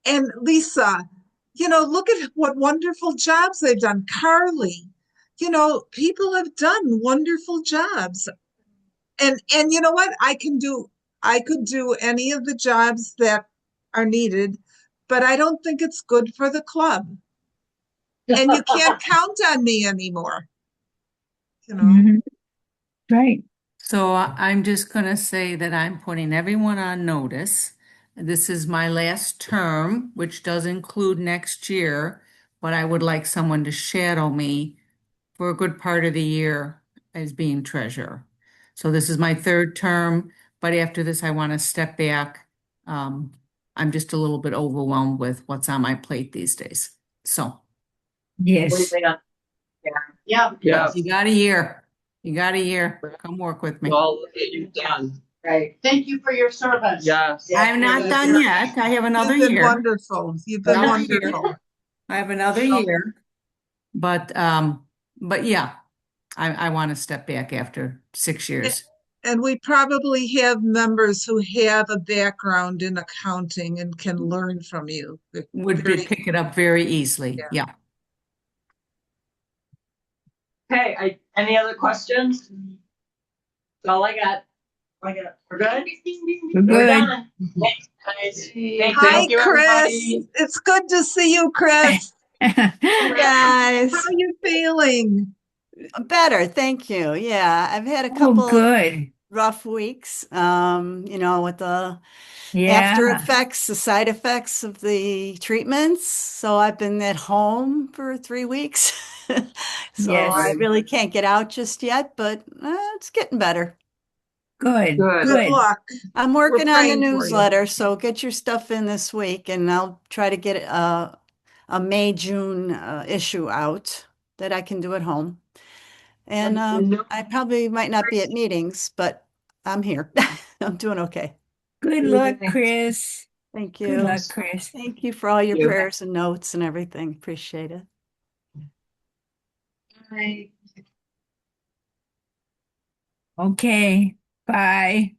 Speaker 6: And Lisa, you know, look at what wonderful jobs they've done. Carly, you know, people have done wonderful jobs. And you know what? I could do any of the jobs that are needed, but I don't think it's good for the club. And you can't count on me anymore. You know?
Speaker 2: Right. So I'm just going to say that I'm putting everyone on notice. This is my last term, which does include next year, but I would like someone to shadow me for a good part of the year as being treasurer. So this is my third term, but after this, I want to step back. I'm just a little bit overwhelmed with what's on my plate these days. So
Speaker 1: Completely un-
Speaker 3: Yeah.
Speaker 4: Yeah.
Speaker 2: you got a year. You got a year. Come work with me.
Speaker 4: Well, look at you done.
Speaker 1: Right.
Speaker 3: Thank you for your service.
Speaker 4: Yes.
Speaker 2: I'm not done yet. I have another
Speaker 6: You've been
Speaker 2: year.
Speaker 6: wonderful. You've been
Speaker 2: Another year.
Speaker 6: wonderful.
Speaker 2: I have another year. But yeah, I want to step back after 6 years.
Speaker 6: And we probably have members who have a background in accounting and can learn from you.
Speaker 2: Pick it up very easily.
Speaker 6: Yeah.
Speaker 2: Yeah.
Speaker 1: Okay, any other questions? That's all I got. We're good?
Speaker 11: We're good.
Speaker 1: done. Thank
Speaker 6: Hi,
Speaker 1: you,
Speaker 6: Chris.
Speaker 1: everybody.
Speaker 6: It's good to see you, Chris.
Speaker 12: Guys,
Speaker 6: How are you feeling?
Speaker 12: better, thank you. Yeah, I've had a
Speaker 11: Oh,
Speaker 12: couple of
Speaker 11: good.
Speaker 12: rough weeks, with the
Speaker 11: Yeah.
Speaker 12: after effects, the side effects of the treatments. So I've been at home for 3 weeks. So
Speaker 11: Yes.
Speaker 12: I really can't get out just yet, but it's getting better.
Speaker 11: Good.
Speaker 4: Good.
Speaker 6: Good luck.
Speaker 12: I'm working on the
Speaker 6: praying for you.
Speaker 12: newsletter, so get your stuff in this week, and I'll try to get a May, June issue out that I can do at home. And I probably might not be at meetings, but I'm here. I'm doing okay.
Speaker 11: Good luck, Chris.
Speaker 12: Thank
Speaker 11: Good
Speaker 12: you.
Speaker 11: luck, Chris.
Speaker 12: Thank you for all your
Speaker 1: You.
Speaker 12: prayers and notes and everything. Appreciate it.
Speaker 11: Okay. Bye.